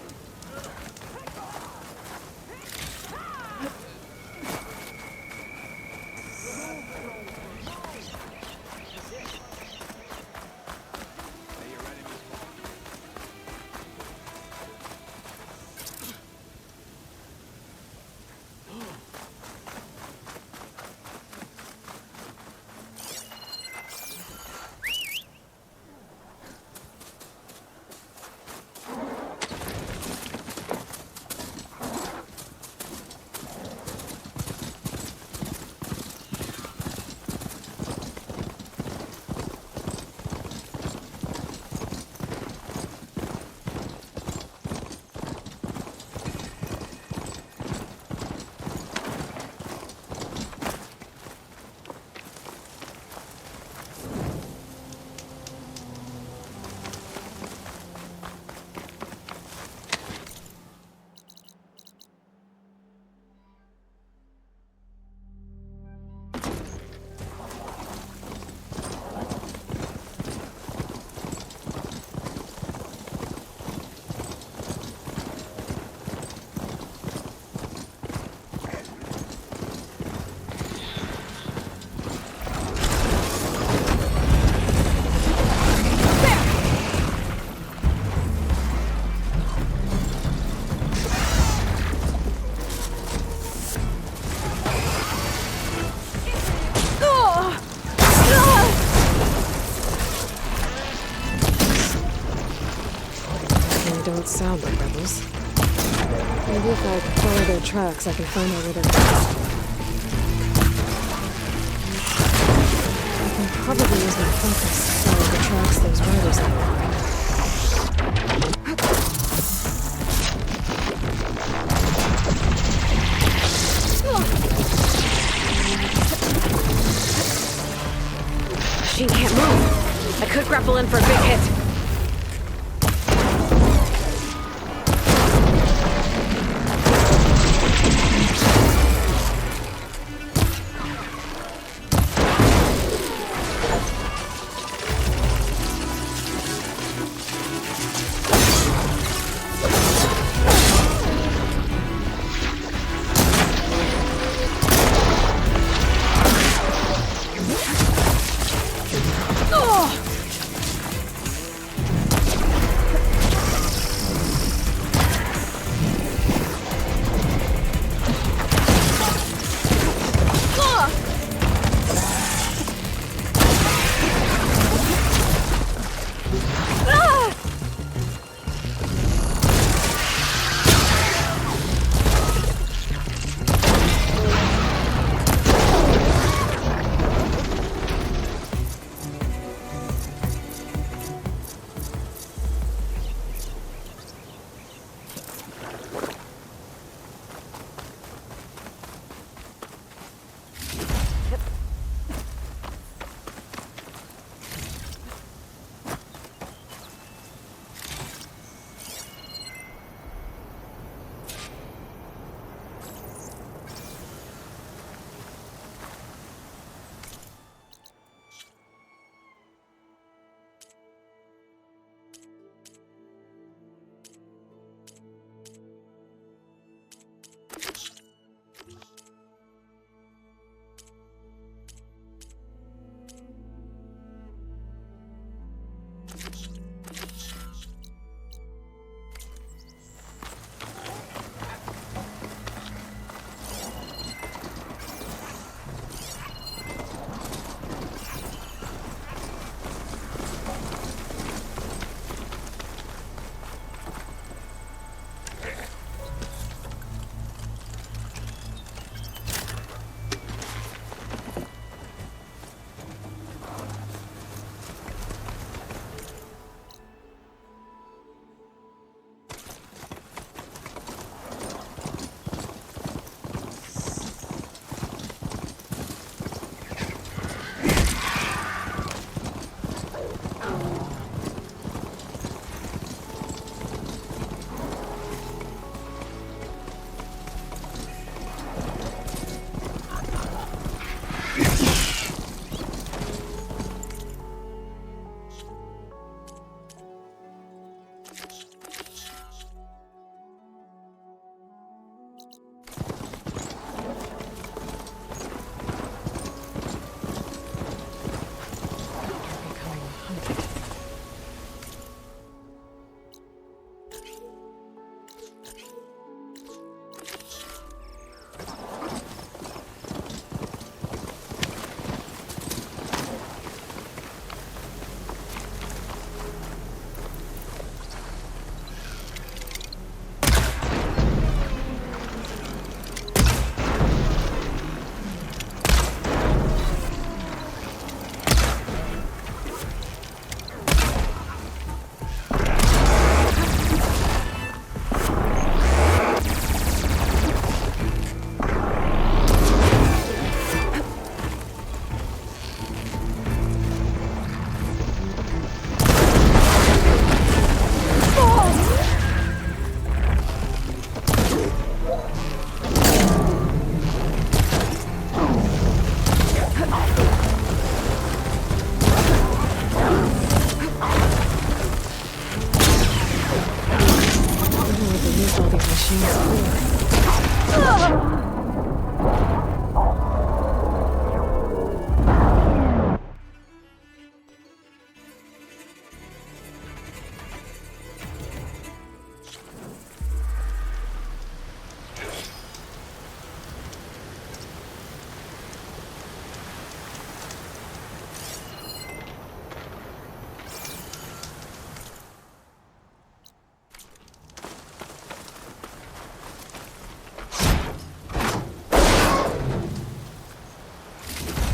They don't sound like rebels. Maybe if I follow their tracks, I can find out where they're going. I can probably use my focus to follow the tracks those riders are on. Machine can't move. I could grapple in for a big hit.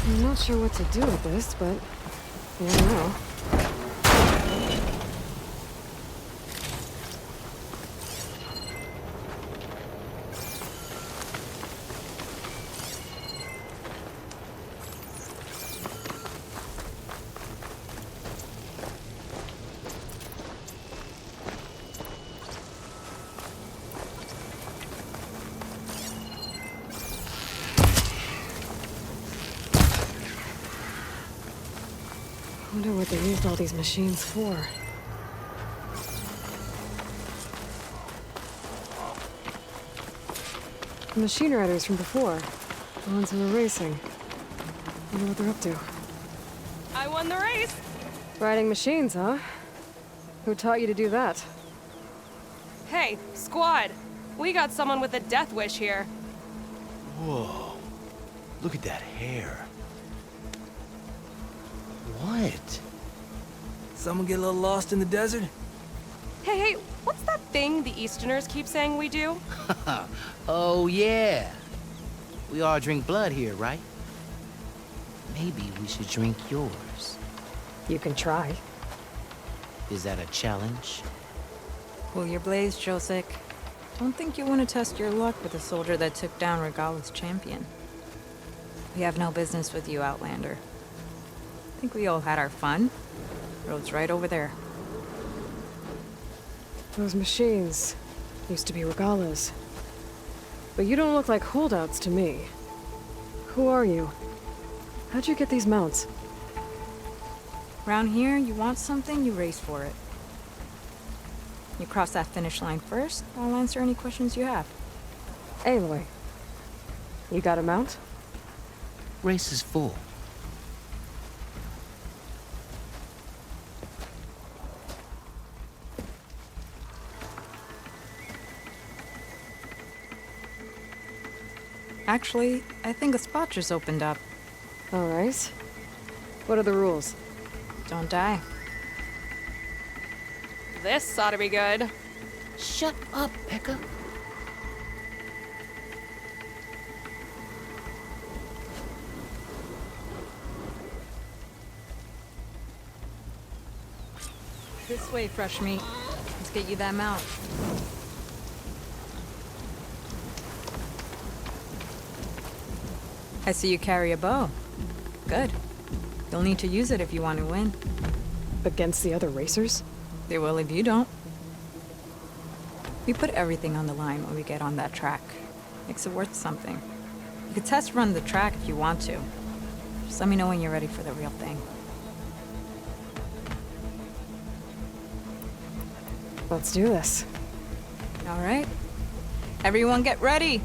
I'm not sure what to do with this, but you never know. I wonder what they used all these machines for. The machine riders from before. The ones who were racing. Wonder what they're up to. I won the race! Riding machines, huh? Who taught you to do that? Hey, squad! We got someone with a death wish here. Whoa. Look at that hair. What? Someone get a little lost in the desert? Hey, what's that thing the Easterners keep saying we do? Oh, yeah. We all drink blood here, right? Maybe we should drink yours. You can try. Is that a challenge? Cool your blaze, Josek. Don't think you want to test your luck with a soldier that took down Regala's champion. We have no business with you, Outlander. I think we all had our fun. Road's right over there. Those machines used to be Regala's. But you don't look like holdouts to me. Who are you? How'd you get these mounts? Around here, you want something, you race for it. You cross that finish line first, I'll answer any questions you have. Aloy, you got a mount? Race is full. Actually, I think a spot just opened up. All right. What are the rules? Don't die. This ought to be good. Shut up, Pekka. This way, fresh meat. Let's get you that mount. I see you carry a bow. Good. You'll need to use it if you want to win. Against the other racers? They will if you don't. We put everything on the line when we get on that track. Makes it worth something. You could test run the track if you want to. Just let me know when you're ready for the real thing. Let's do this. All right. Everyone get ready.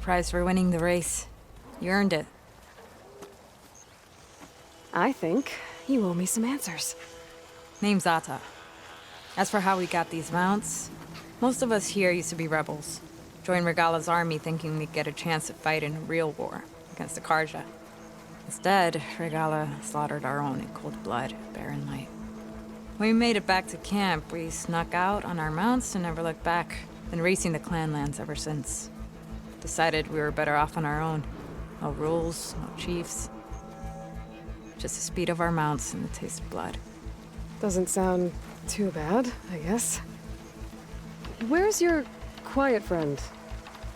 prize for winning the race. You earned it. I think you owe me some answers. Name's Ata. As for how we got these mounts, most of us here used to be rebels. Joined Regala's army thinking we'd get a chance to fight in a real war against the Karja. Instead, Regala slaughtered our own in cold blood, Barren Light. When we made it back to camp, we snuck out on our mounts and never looked back. Been racing the clan lands ever since. Decided we were better off on our own. No rules, no chiefs. Just the speed of our mounts and the taste of blood. Doesn't sound too bad, I guess. Where's your quiet friend?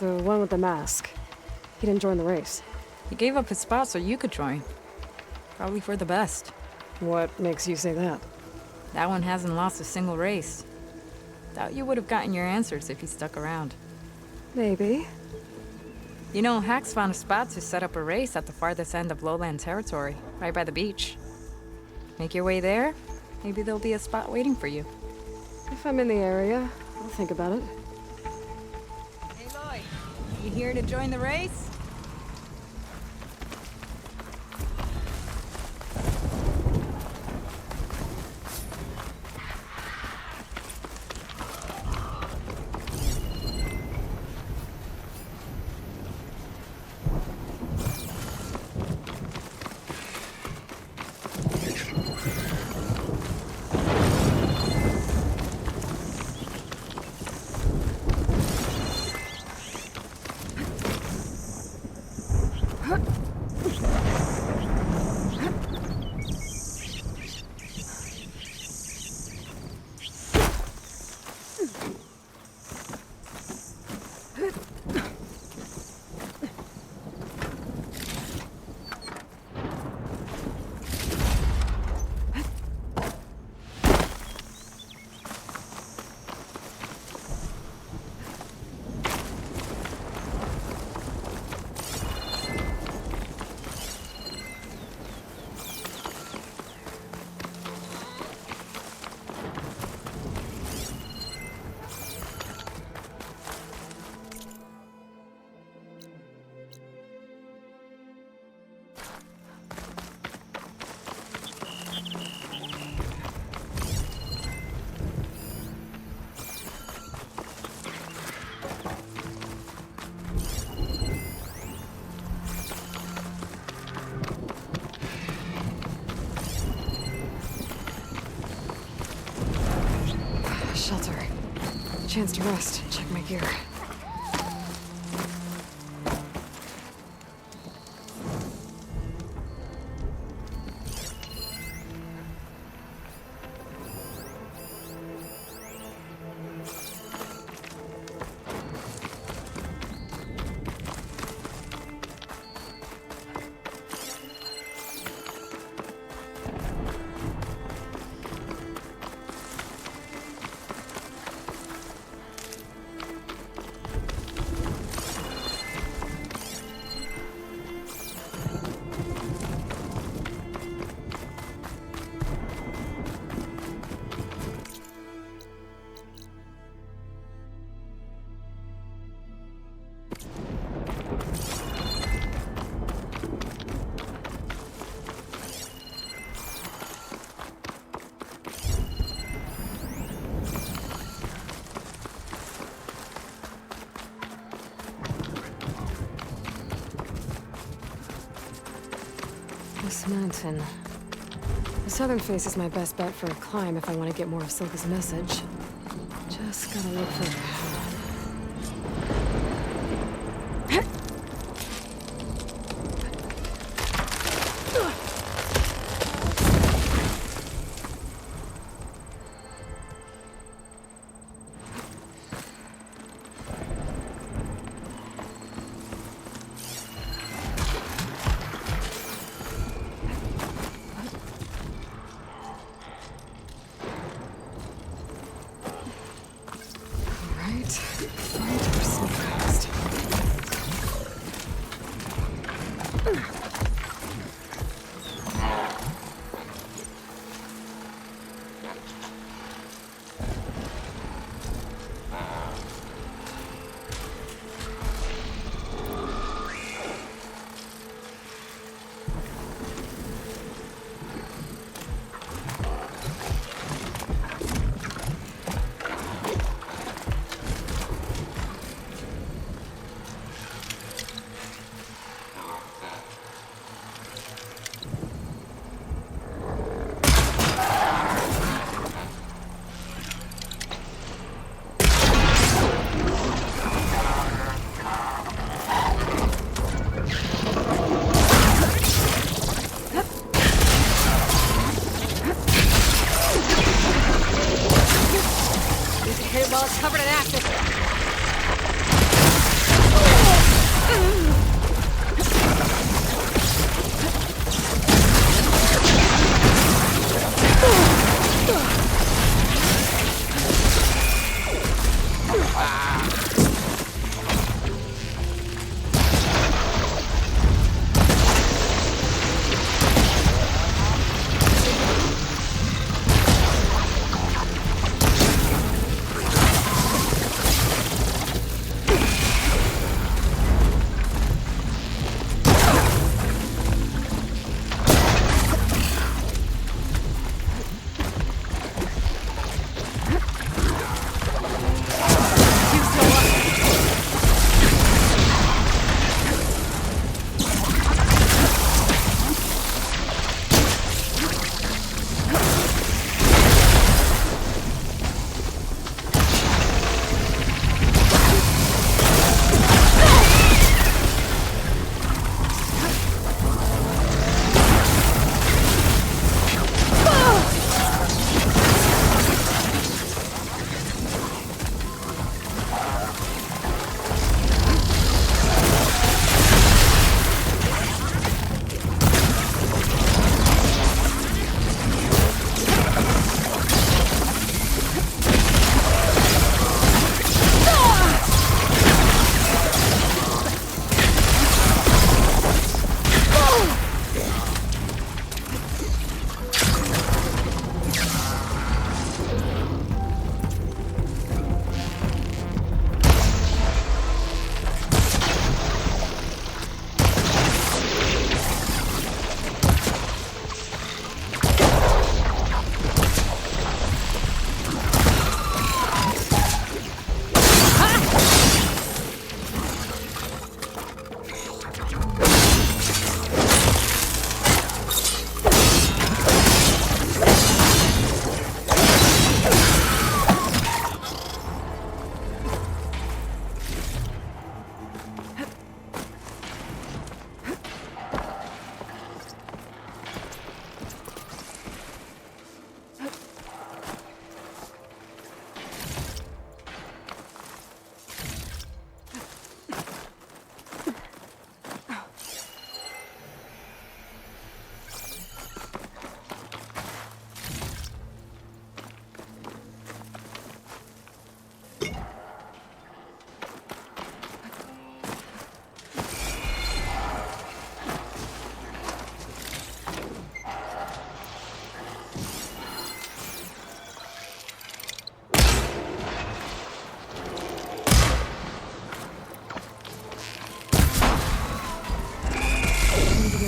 The one with the mask. He didn't join the race. He gave up his spot so you could join. Probably for the best. What makes you say that? That one hasn't lost a single race. Doubt you would have gotten your answers if he stuck around. Maybe. You know, Hax found a spot to set up a race at the farthest end of lowland territory, right by the beach. Make your way there, maybe there'll be a spot waiting for you. If I'm in the area, I'll think about it. Hey, Lloyd. You here to join the race? Shelter. Chance to rest. Check my gear. This mountain. The southern face is my best bet for a climb if I want to get more of Silva's message. Just gotta look for a path. while it's covered in acid.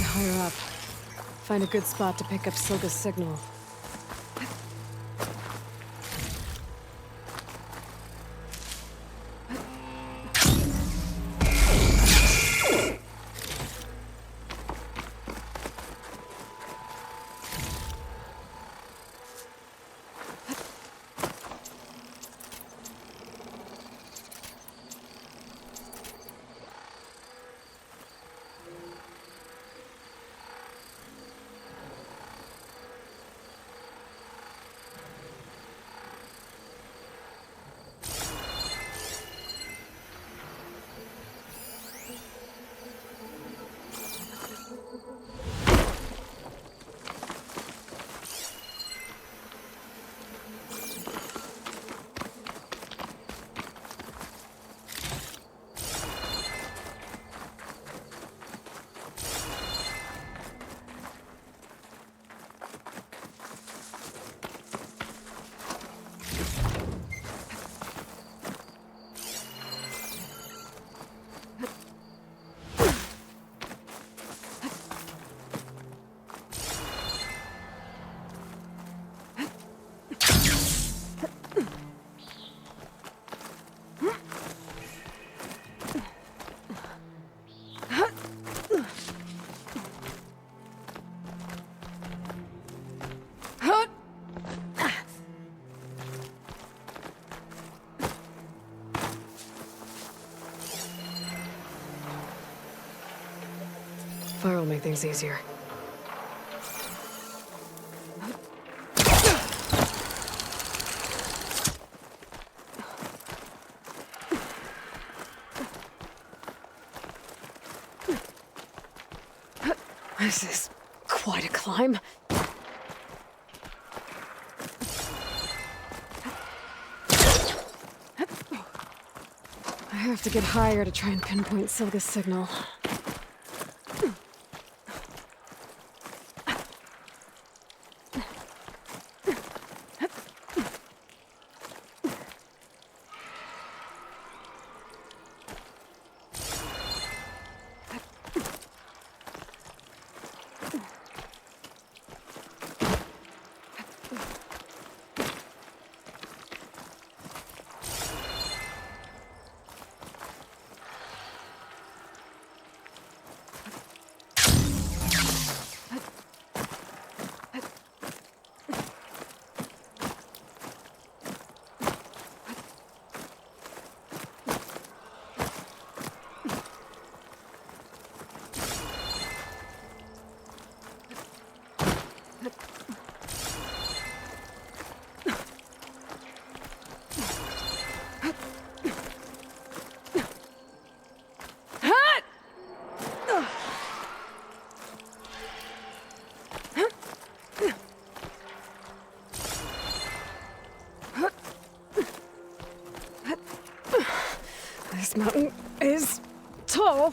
Higher up. Find a good spot to pick up Silga's signal. Fire will make things easier. This is quite a climb. I have to get higher to try and pinpoint Silga's signal. This mountain is tall.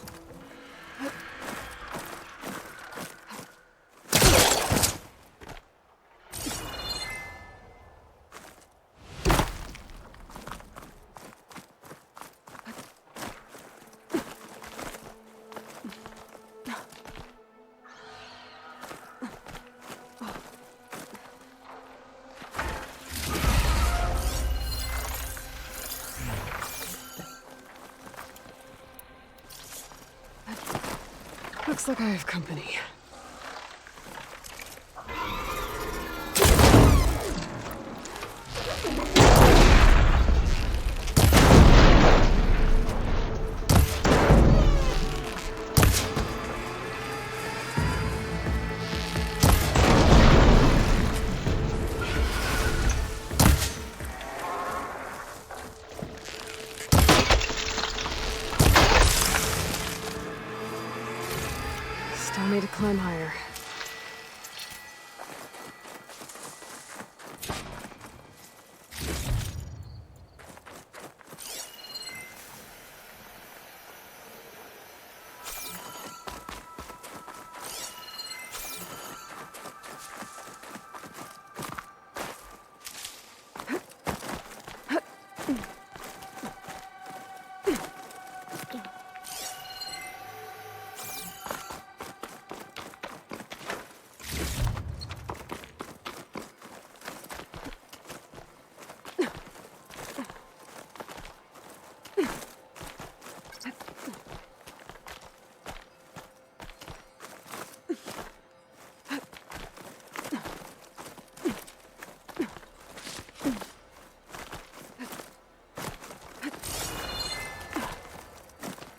Looks like I have company. Still need to climb higher.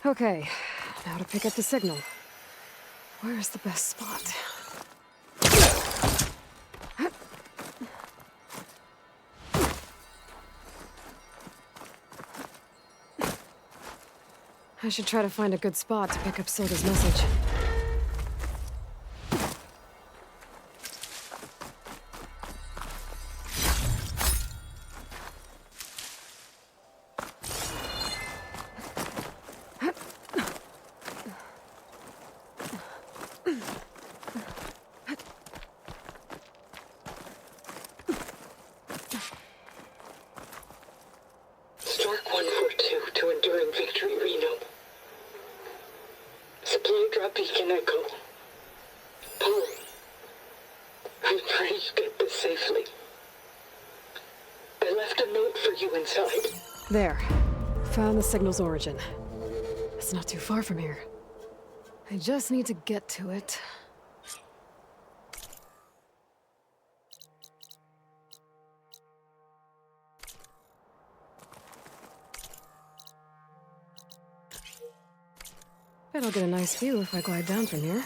Okay, now to pick up the signal. Where's the best spot? I should try to find a good spot to pick up Silga's message. Stark 142 to Enduring Victory, Reno. Supply drop beacon echo. Paul, I'm trying to get this safely. I left a note for you inside. There. Found the signal's origin. It's not too far from here. I just need to get to it. Bet I'll get a nice view if I glide down from here.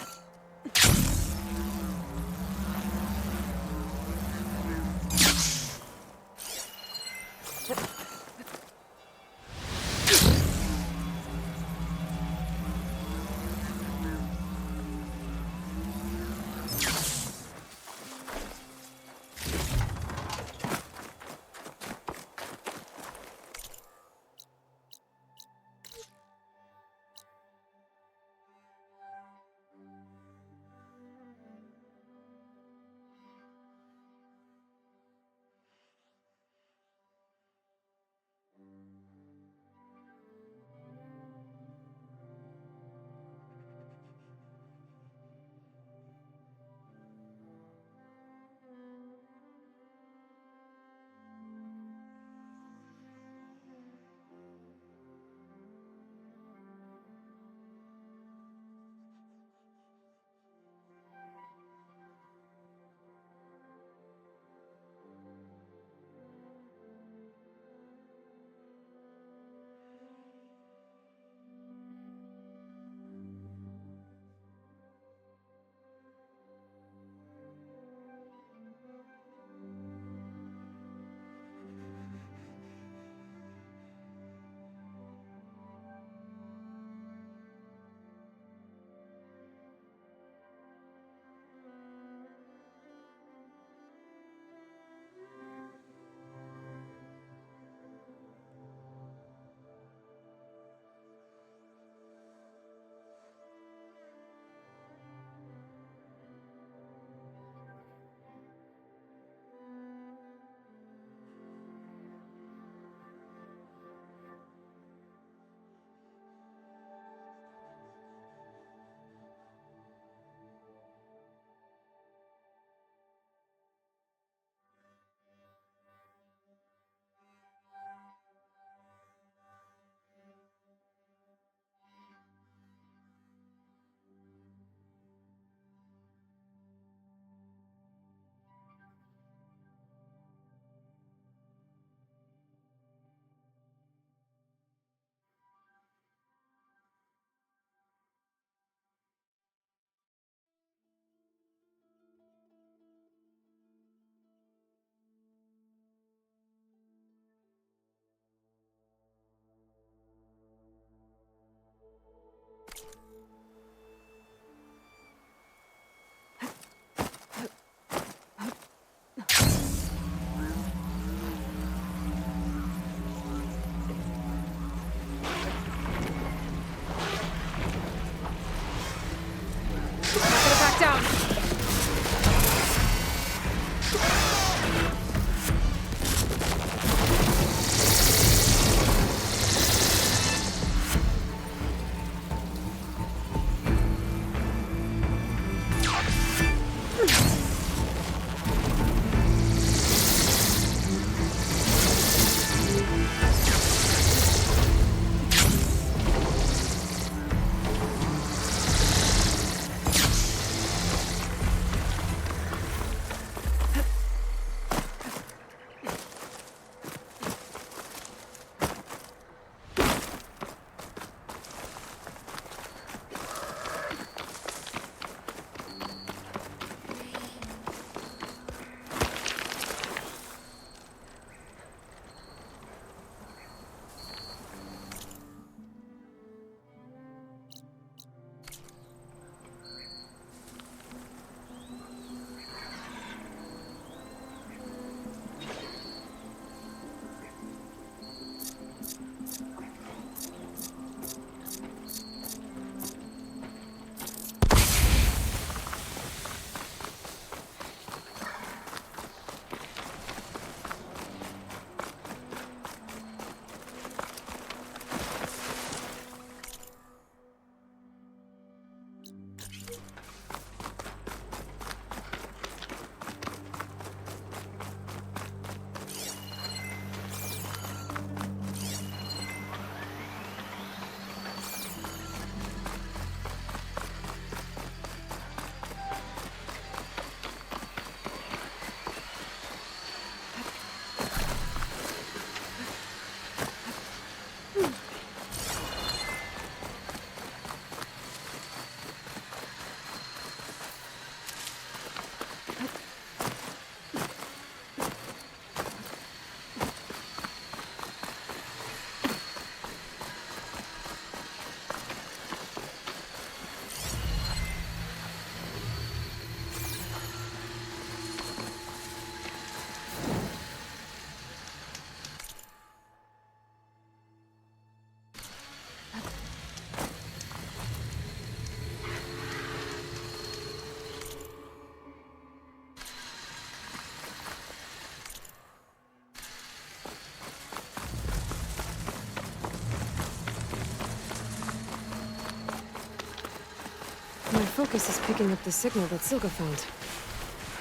My focus is picking up the signal that Silka found.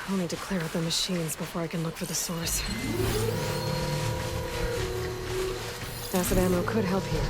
I'll need to clear out the machines before I can look for the source. Acid ammo could help here.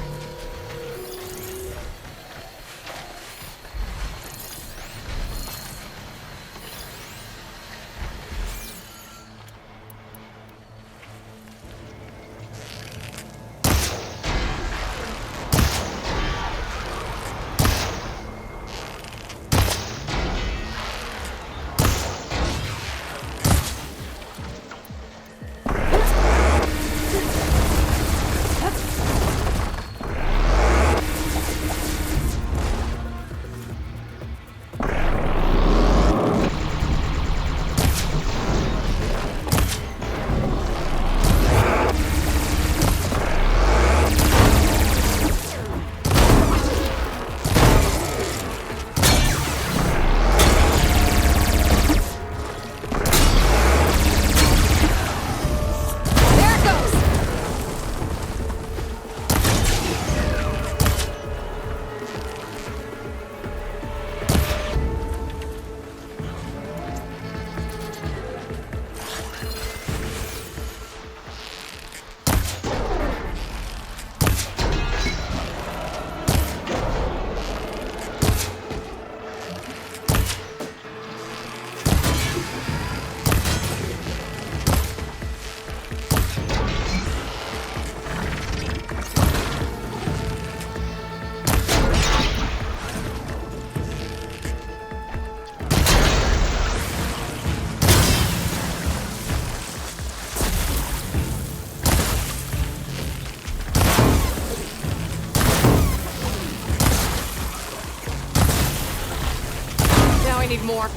I need more.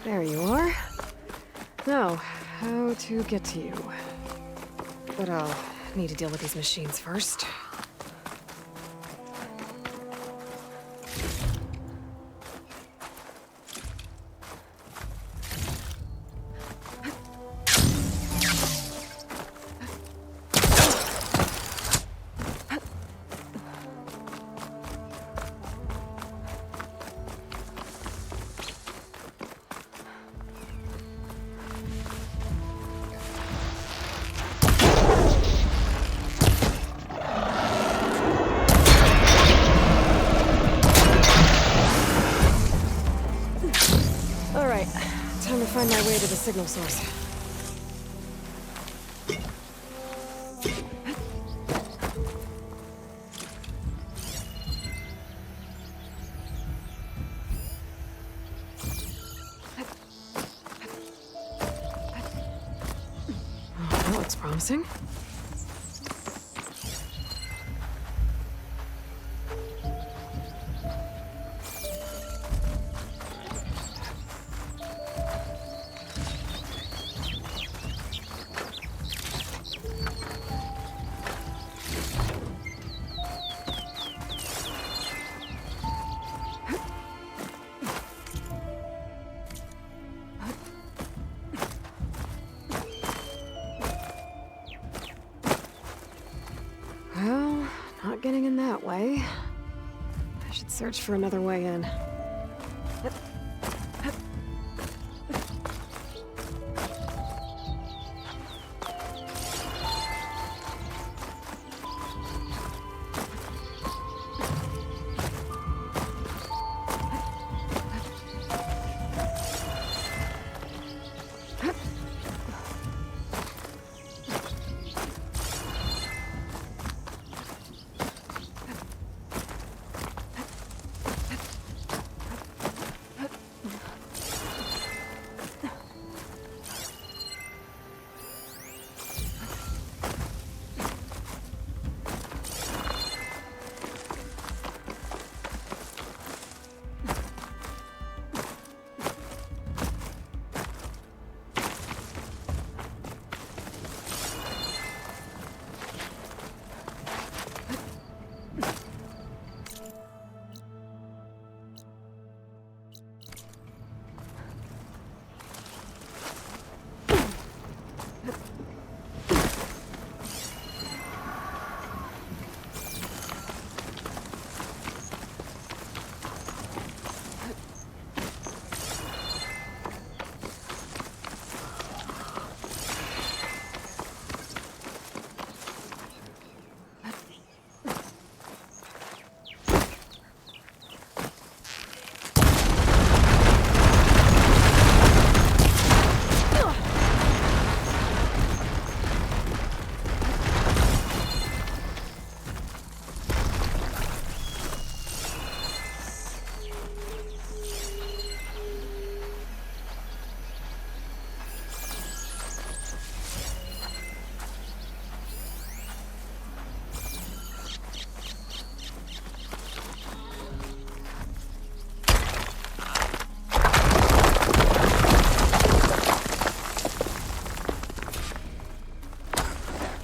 There you are. Now, how to get to you? But I'll need to deal with these machines first. Alright, time to find my way to the signal source. Oh, that looks promising. Well, not getting in that way. I should search for another way in.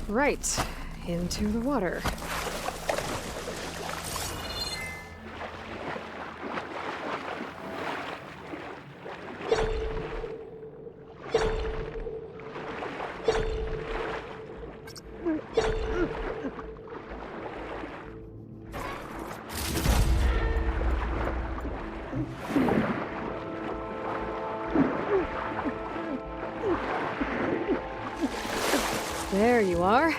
Right, into the water. There you are.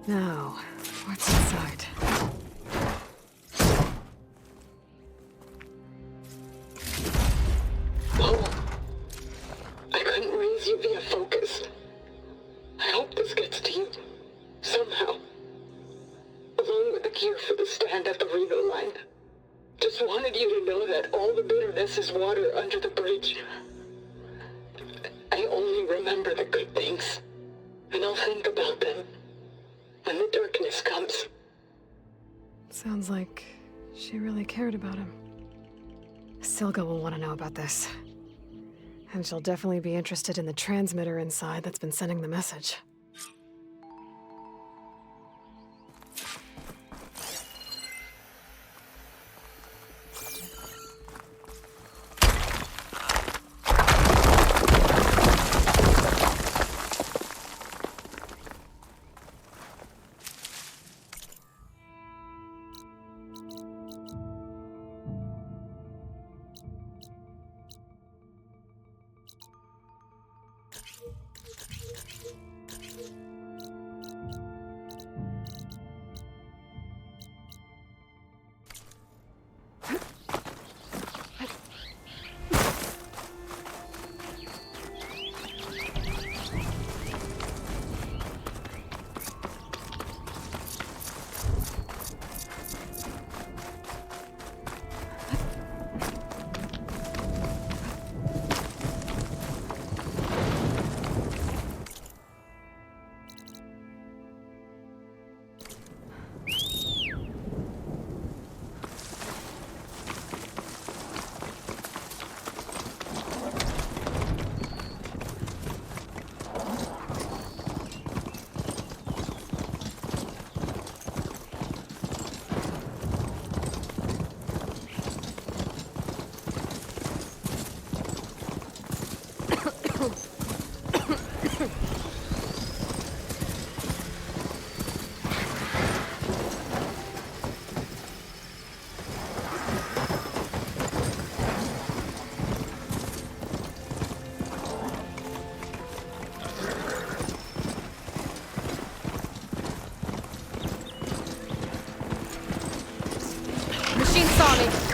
Now, what's inside? Oh, I couldn't raise you via focus. I hope this gets to you. Somehow. land at the Reno line. Just wanted you to know that all the bitterness is water under the bridge. I only remember the good things, and I'll think about them when the darkness comes. Sounds like she really cared about him. Silga will want to know about this. And she'll definitely be interested in the transmitter inside that's been sending the message. Machine saw me.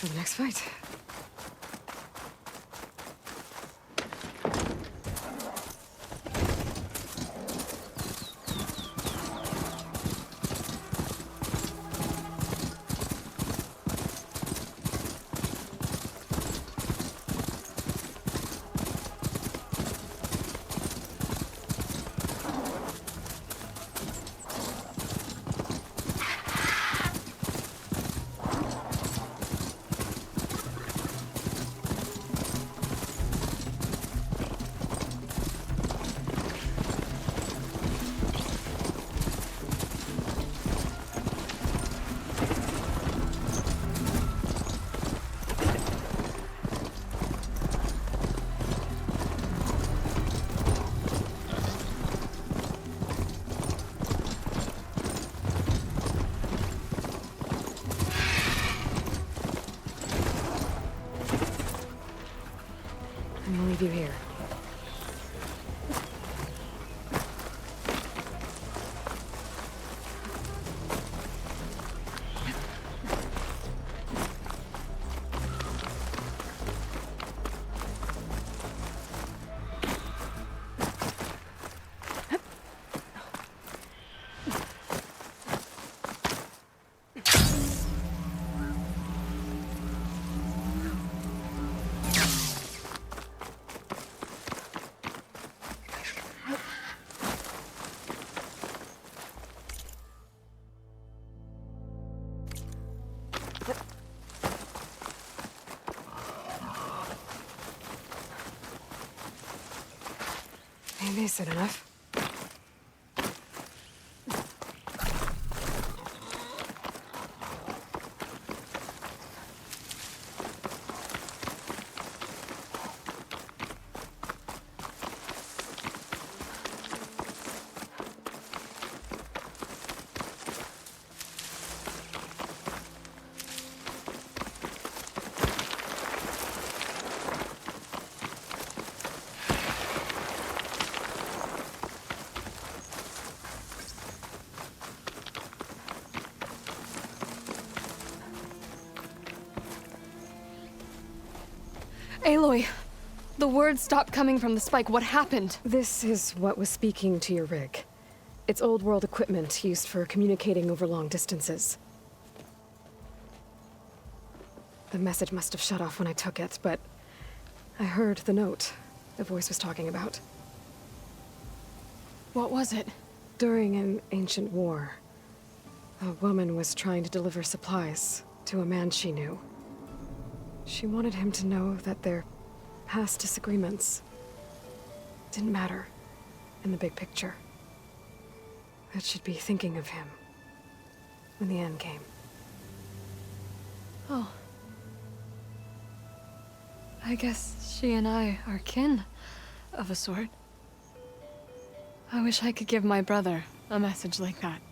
for the next fight. I'm gonna leave you here. Maybe is it enough? Aloy, the words stopped coming from the spike. What happened? This is what was speaking to your rig. It's old world equipment used for communicating over long distances. The message must have shut off when I took it, but I heard the note the voice was talking about. What was it? During an ancient war, a woman was trying to deliver supplies to a man she knew. She wanted him to know that their past disagreements didn't matter in the big picture. That she'd be thinking of him when the end came. Oh. I guess she and I are kin, of a sort. I wish I could give my brother a message like that.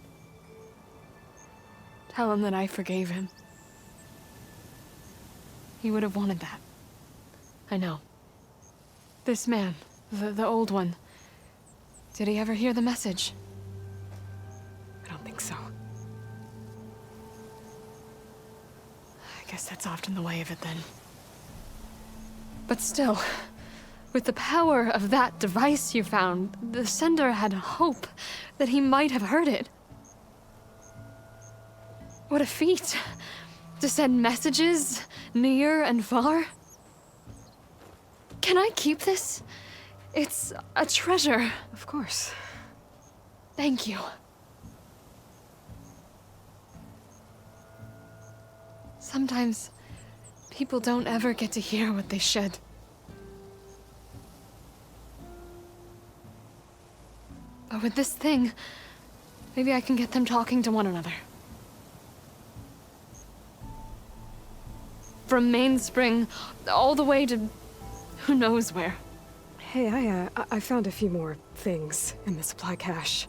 Tell him that I forgave him. He would have wanted that. I know. This man, the old one, did he ever hear the message? I don't think so. I guess that's often the way of it then. But still, with the power of that device you found, the sender had hope that he might have heard it. What a feat! To send messages near and far. Can I keep this? It's a treasure. Of course. Thank you. Sometimes people don't ever get to hear what they should. But with this thing, maybe I can get them talking to one another. From Mainspring all the way to who knows where. Hey, I found a few more things in the supply cache.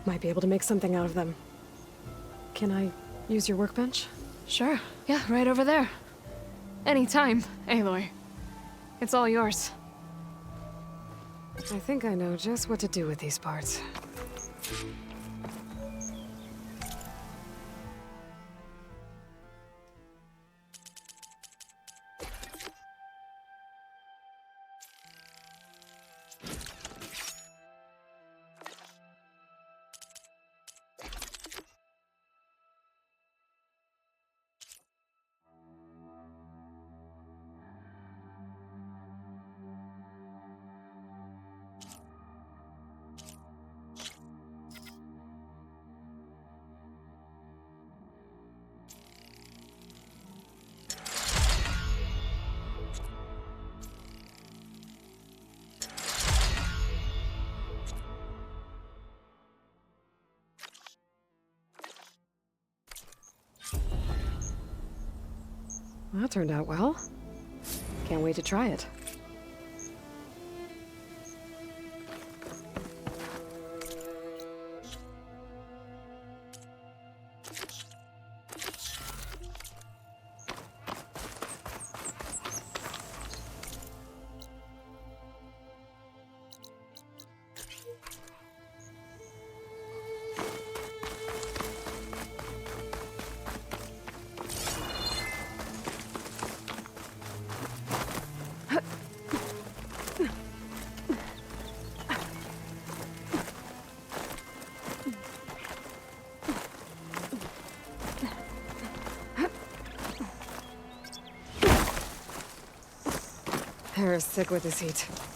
Might be able to make something out of them. Can I use your workbench? Sure. Yeah, right over there. Anytime, Aloy. It's all yours. I think I know just what to do with these parts. That turned out well. Can't wait to try it. They're sick with this heat.